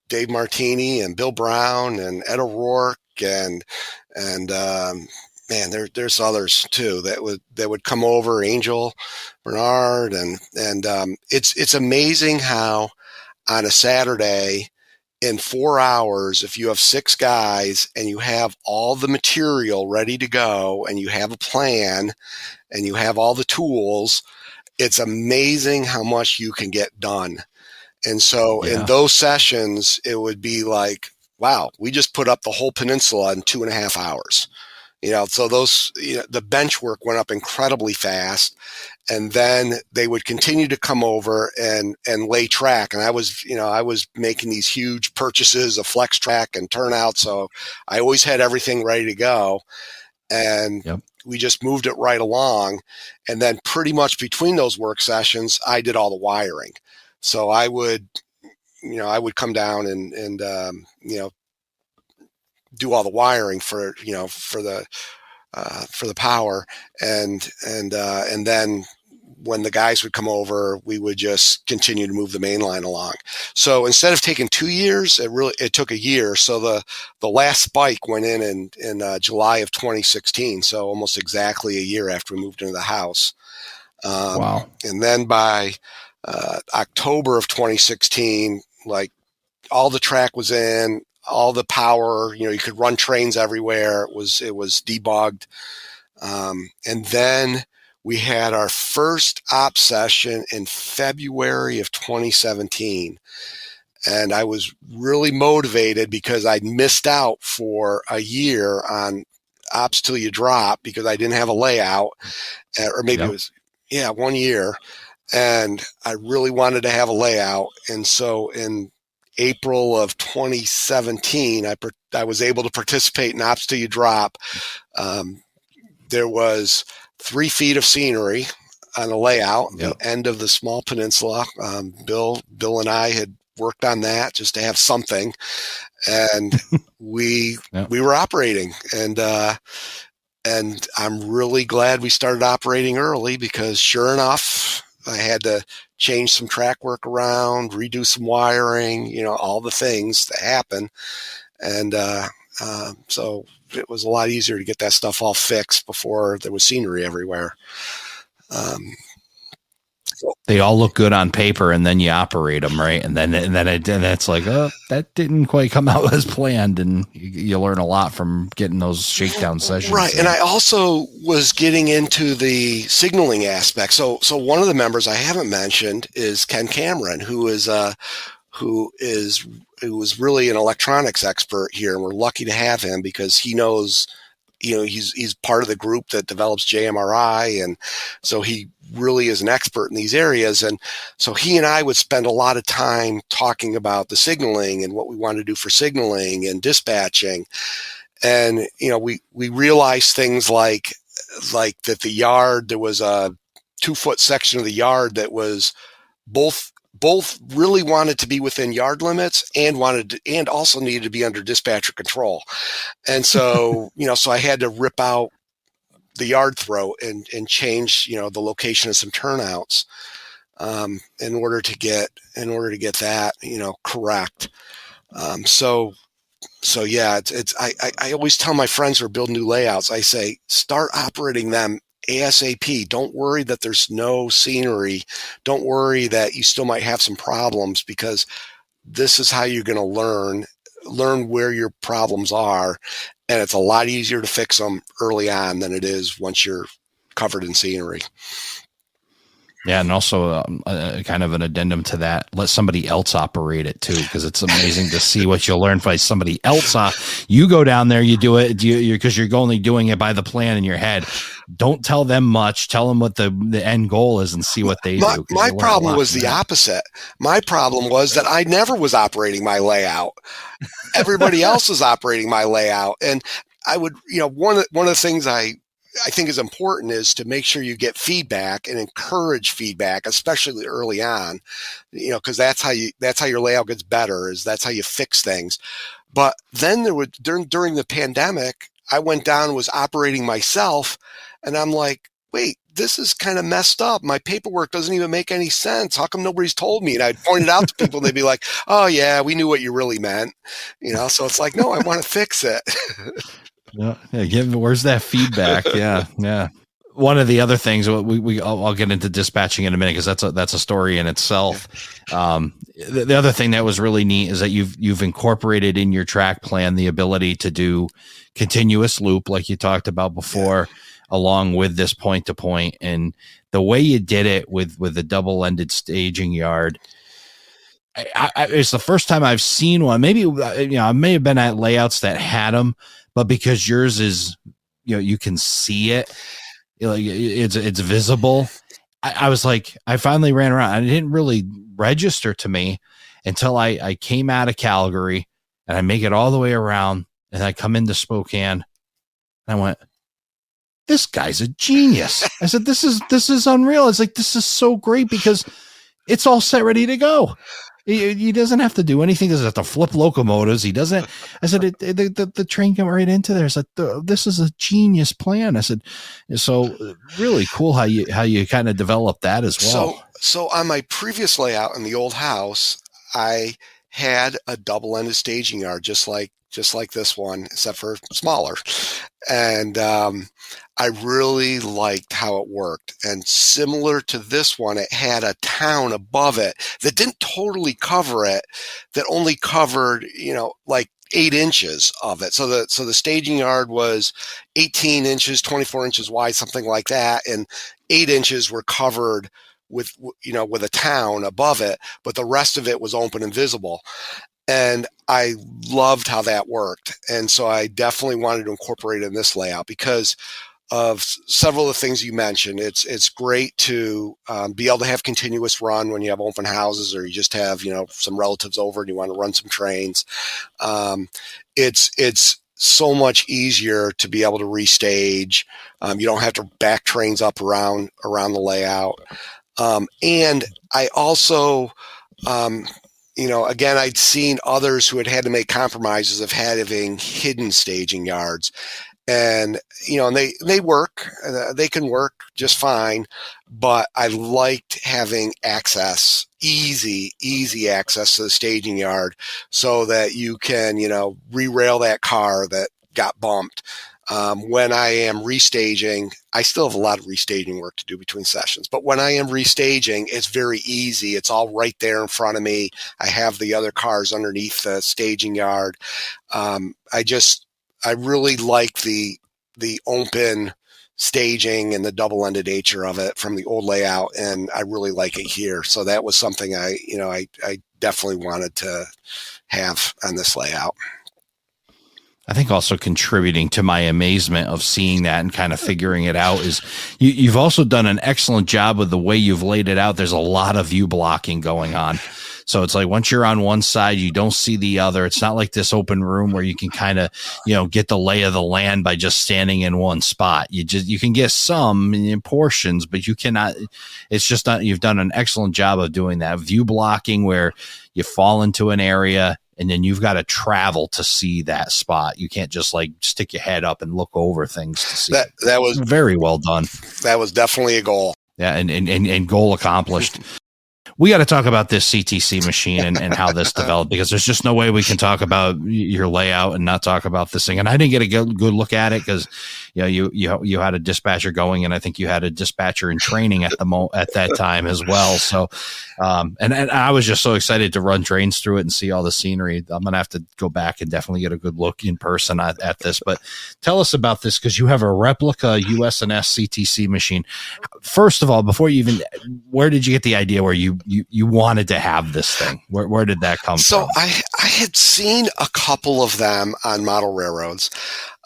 Dave Martini and Bill Brown and Ed O'Rourke and man, there's others too that would come over, Angel, Bernard, and it's amazing how on a Saturday in 4 hours, if you have 6 guys and you have all the material ready to go and you have a plan and you have all the tools, it's amazing how much you can get done. And so in those sessions, it would be like, wow, we just put up the whole peninsula in 2.5 hours. So the bench work went up incredibly fast, and then they would continue to come over and lay track. And I was making these huge purchases of flex track and turnout. So I always had everything ready to go, and we just moved it right along. And then pretty much between those work sessions, I did all the wiring. So I would come down and do all the wiring for the power, and then when the guys would come over, we would just continue to move the main line along. So instead of taking 2 years, it took a year. So the last spike went in July of 2016. So almost exactly a year after we moved into the house. Wow. And then by October of 2016, like all the track was in, all the power, you could run trains everywhere. It was debugged. And then we had our first op session in February of 2017. And I was really motivated because I'd missed out for a year on ops till you drop because I didn't have a layout, or maybe it was, 1 year. And I really wanted to have a layout. And so in April of 2017, I was able to participate in ops till you drop. There was 3 feet of scenery on a layout, the end of the small peninsula. Bill and I had worked on that just to have something, and we were operating, and I'm really glad we started operating early because sure enough, I had to change some track work around, redo some wiring, all the things that happen, and so it was a lot easier to get that stuff all fixed before there was scenery everywhere. They all look good on paper, and then you operate them, right? And then it's like, oh, that didn't quite come out as planned, and you learn a lot from getting those shakedown sessions. Right, and I also was getting into the signaling aspect. So one of the members I haven't mentioned is Ken Cameron, who was really an electronics expert here, and we're lucky to have him because he knows. He's part of the group that develops JMRI, and so he really is an expert in these areas. And so he and I would spend a lot of time talking about the signaling and what we wanted to do for signaling and dispatching. And we realized things like that the yard, there was a 2-foot section of the yard that was both really wanted to be within yard limits and also needed to be under dispatcher control. And so, so I had to rip out the yard throat and change, the location of some turnouts, in order to get that, correct. So yeah, I always tell my friends who are building new layouts, I say, start operating them ASAP. Don't worry that there's no scenery. Don't worry that you still might have some problems, because this is how you're going to learn where your problems are. And it's a lot easier to fix them early on than it is once you're covered in scenery. Yeah, and also kind of an addendum to that, let somebody else operate it too, because it's amazing to see what you'll learn by somebody else. You go down there, you do it because you're only doing it by the plan in your head. Don't tell them much. Tell them what the end goal is and see what they do. My problem was the opposite. My problem was that I never was operating my layout. Everybody else was operating my layout. And I would, one of the things I think is important is to make sure you get feedback and encourage feedback, especially early on, because that's how your layout gets better, that's how you fix things. But then during the pandemic, I went down and was operating myself, and I'm like, wait, this is kind of messed up. My paperwork doesn't even make any sense. How come nobody's told me? And I'd point it out to people and they'd be like, oh yeah, we knew what you really meant. So it's like, no, I want to fix it. Yeah, where's that feedback? Yeah, yeah. One of the other things I'll get into dispatching in a minute because that's a story in itself. The other thing that was really neat is that you've incorporated in your track plan the ability to do continuous loop like you talked about before, along with this point to point, and the way you did it with the double-ended staging yard. It's the first time I've seen one. Maybe I may have been at layouts that had them, but because yours is, you can see it, it's visible. I was like, I finally ran around. And it didn't really register to me until I came out of Calgary and I make it all the way around and I come into Spokane and I went, this guy's a genius. I said, this is unreal. It's like, this is so great because it's all set ready to go. He doesn't have to do anything. He doesn't have to flip locomotives. He doesn't. I said, the train came right into there. I said, this is a genius plan. I said, so really cool how you kind of developed that as well. So on my previous layout in the old house, I had a double-ended staging yard, just like this one, except for smaller. And I really liked how it worked. And similar to this one, it had a town above it that didn't totally cover it, that only covered, like 8 inches of it. So the staging yard was 18 inches, 24 inches wide, something like that. And 8 inches were covered with a town above it, but the rest of it was open and visible. And I loved how that worked. And so I definitely wanted to incorporate it in this layout because of several of the things you mentioned. It's great to be able to have continuous run when you have open houses or you just have, some relatives over and you want to run some trains. It's so much easier to be able to restage. You don't have to back trains up around the layout. And I also, again, I'd seen others who had to make compromises of having hidden staging yards. And, and they work, they can work just fine, but I liked having access, easy access to the staging yard so that you can, re-rail that car that got bumped. When I am restaging, I still have a lot of restaging work to do between sessions, but when I am restaging, it's very easy. It's all right there in front of me. I have the other cars underneath the staging yard. I really like the open staging and the double-ended nature of it from the old layout, and I really like it here. So that was something I definitely wanted to have on this layout. I think also contributing to my amazement of seeing that and kind of figuring it out is you've also done an excellent job with the way you've laid it out. There's a lot of view blocking going on. So it's like once you're on one side, you don't see the other. It's not like this open room where you can kind of, get the lay of the land by just standing in one spot. You can get some in portions, but you cannot. It's just not. You've done an excellent job of doing that view blocking where you fall into an area and then you've got to travel to see that spot. You can't just like stick your head up and look over things to see. That was very well done. That was definitely a goal. Yeah, and goal accomplished. We got to talk about this CTC machine and how this developed, because there's just no way we can talk about your layout and not talk about this thing. And I didn't get a good look at it because you had a dispatcher going, and I think you had a dispatcher in training at that time as well. So, and I was just so excited to run trains through it and see all the scenery. I'm gonna have to go back and definitely get a good look in person at this. But tell us about this, because you have a replica USNS CTC machine. First of all, before you even, where did you get the idea where you wanted to have this thing? Where did that come from? So I had seen a couple of them on model railroads.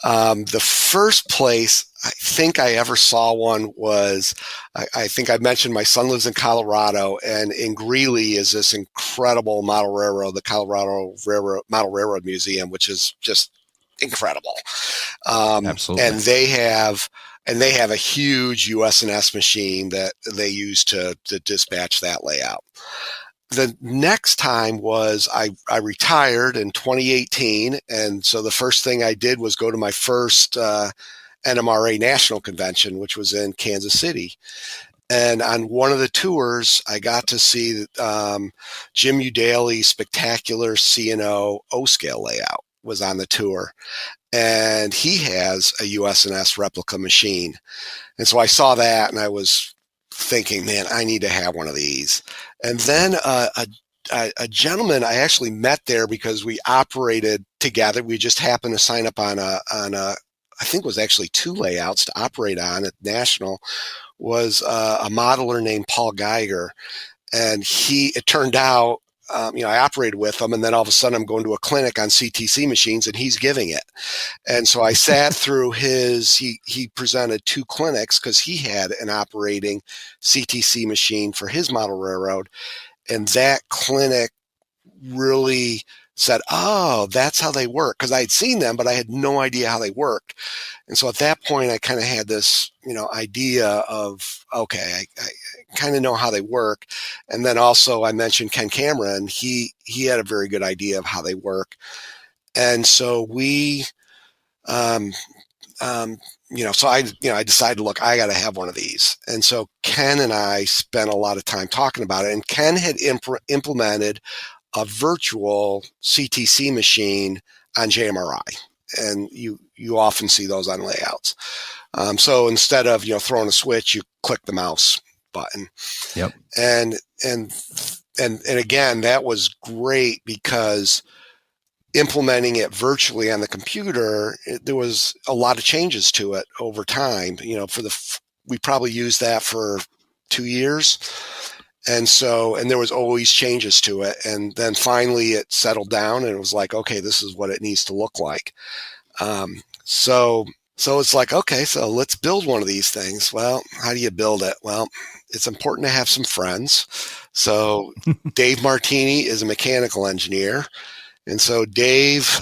The first place I think I ever saw one was, I think I mentioned my son lives in Colorado, and in Greeley is this incredible model railroad, the Colorado Model Railroad Museum, which is just incredible. Absolutely. And they have a huge USNS machine that they use to dispatch that layout. The next time was I retired in 2018. And so the first thing I did was go to my first NMRA National Convention, which was in Kansas City. And on one of the tours, I got to see Jim Udaley's spectacular CNO O-scale layout was on the tour. And he has a USNS replica machine. And so I saw that and I was thinking, man, I need to have one of these. And then a gentleman I actually met there because we operated together. We just happened to sign up on I think it was actually 2 layouts to operate on at National, was a modeler named Paul Geiger. And it turned out, I operated with him, and then all of a sudden I'm going to a clinic on CTC machines and he's giving it. And so I sat through he presented 2 clinics because he had an operating CTC machine for his model railroad. And that clinic really said, oh, that's how they work. Because I had seen them, but I had no idea how they worked. And so at that point, I kind of had this, idea of, okay, I kind of know how they work. And then also I mentioned Ken Cameron. He had a very good idea of how they work. And so we, I decided, look, I got to have one of these. And so Ken and I spent a lot of time talking about it. And Ken had implemented a virtual CTC machine on JMRI. And you often see those on layouts. So instead of, throwing a switch, you click the mouse button. Yep. And again, that was great because implementing it virtually on the computer, there was a lot of changes to it over time. We probably used that for 2 years. And there was always changes to it. And then finally it settled down and it was like, okay, this is what it needs to look like. So it's like, okay, so let's build one of these things. Well, how do you build it? Well, it's important to have some friends. So Dave Martini is a mechanical engineer. And so Dave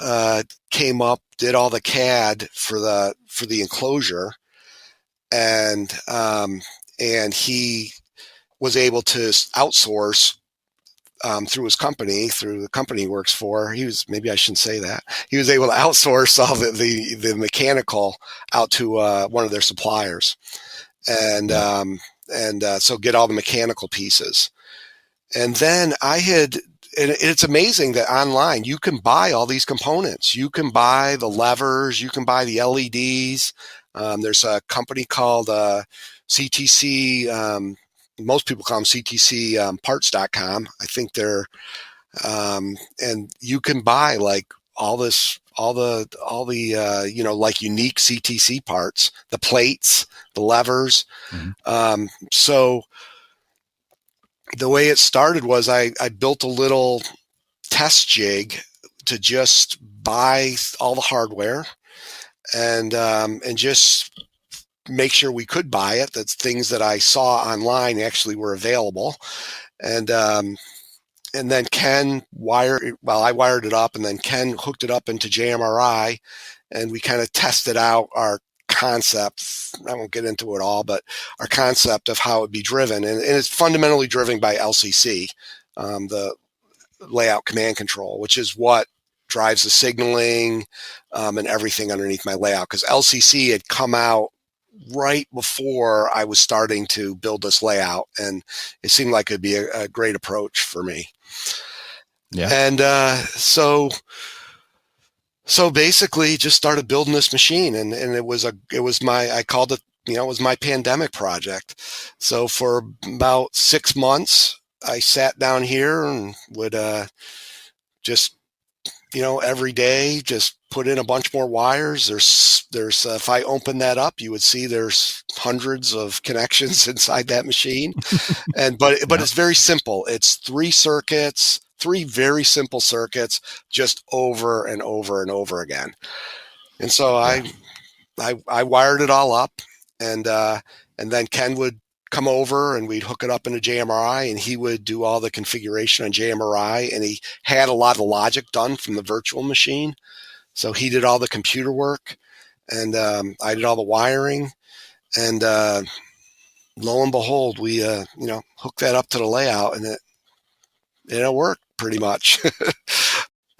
came up, did all the CAD for the enclosure, and he was able to outsource through the company he works for. Maybe I shouldn't say that. He was able to outsource all the mechanical out to one of their suppliers, and so get all the mechanical pieces. And then it's amazing that online you can buy all these components. You can buy the levers, you can buy the LEDs. There's a company called CTC. Most people call them CTC parts.com. I think they're, and you can buy like all the like unique CTC parts, the plates, the levers. Mm-hmm. So the way it started was I built a little test jig to just buy all the hardware and just make sure we could buy it. That's things that I saw online actually were available. And then Ken I wired it up, and then Ken hooked it up into JMRI, and we kind of tested out our concept. I won't get into it all, but our concept of how it would be driven. And it's fundamentally driven by LCC, the layout command control, which is what drives the signaling and everything underneath my layout. Because LCC had come out right before I was starting to build this layout, and it seemed like it'd be a great approach for me. Yeah. And so basically just started building this machine, and it was I called it, it was my pandemic project. So for about 6 months, I sat down here and would just, every day, just put in a bunch more wires. There's if I open that up, you would see there's hundreds of connections inside that machine. But it's very simple. It's 3 circuits, 3 very simple circuits, just over and over and over again. And so I wired it all up, and then Ken would come over and we'd hook it up into JMRI, and he would do all the configuration on JMRI, and he had a lot of logic done from the virtual machine. So he did all the computer work, and I did all the wiring, and lo and behold, we hooked that up to the layout, and it worked pretty much.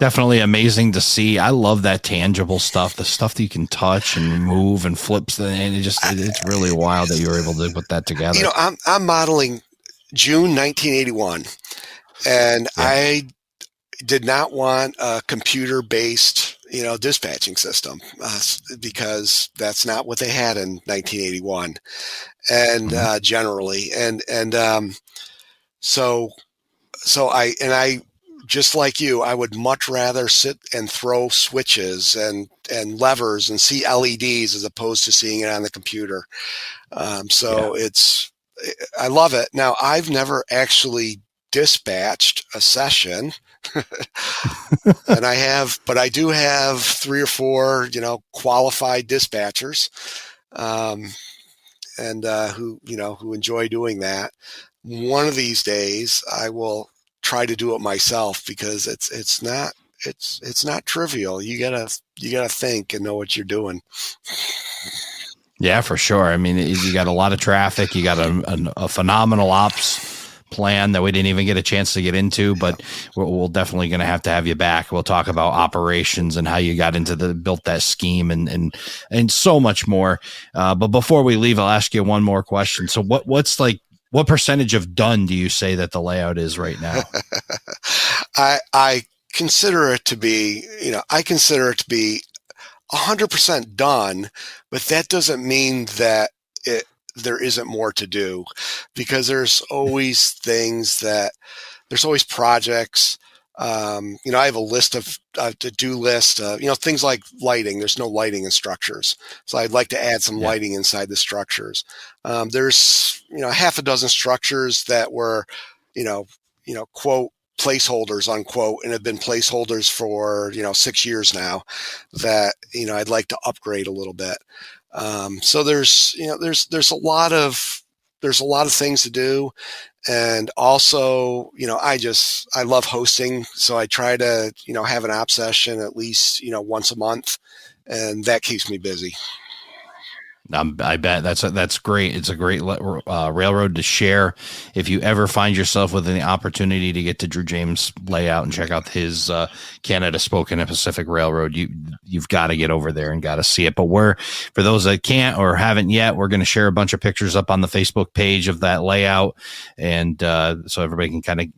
Definitely amazing to see. I love that tangible stuff, the stuff that you can touch and move and flips, and it's really wild that you were able to put that together. You know, I'm modeling June 1981, and Yeah. I did not want a computer-based, dispatching system because that's not what they had in 1981, and generally, so I just like you, I would much rather sit and throw switches and levers and see LEDs as opposed to seeing it on the computer. I love it. Now, I've never actually dispatched a session, but I do have 3 or 4, qualified dispatchers, who enjoy doing that. One of these days, I will try to do it myself because it's not trivial. You gotta think and know what you're doing. Yeah, for sure. I mean, you got a lot of traffic. You got a phenomenal ops plan that we didn't even get a chance to get into, but we're definitely going to have you back. We'll talk about operations and how you got built that scheme and so much more. But before we leave, I'll ask you one more question. So what percentage of done do you say that the layout is right now? I consider it to be 100% done, but that doesn't mean that there isn't more to do, because there's always there's always projects. I have a list of to-do list, things like lighting. There's no lighting in structures, so I'd like to add some lighting inside the structures. There's, half a dozen structures that were, quote, placeholders, unquote, and have been placeholders for 6 years now that I'd like to upgrade a little bit. So there's a lot of things to do, and also I love hosting, so I try to have an op session at least once a month, and that keeps me busy. I bet that's great. It's a great railroad to share. If you ever find yourself with an opportunity to get to Drew James' layout and check out his Canada Spokane and Pacific Railroad, you've got to get over there and got to see it. But for those that can't or haven't yet, we're going to share a bunch of pictures up on the Facebook page of that layout, and so everybody can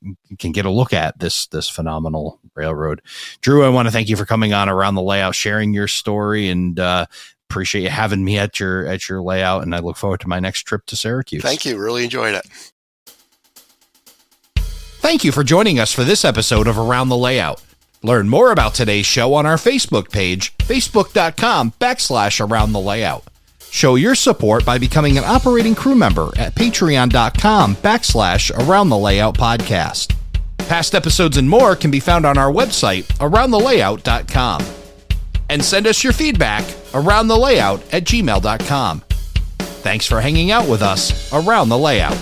get a look at this phenomenal railroad. Drew, I want to thank you for coming on Around the Layout, sharing your story, and appreciate you having me at your layout, and I look forward to my next trip to Syracuse. Thank you. Really enjoyed it. Thank you for joining us for this episode of Around the Layout. Learn more about today's show on our Facebook page, facebook.com/Around the Layout. Show your support by becoming an operating crew member at patreon.com/Around the Layout podcast. Past episodes and more can be found on our website, aroundthelayout.com. And send us your feedback, aroundthelayout@gmail.com. Thanks for hanging out with us around the layout.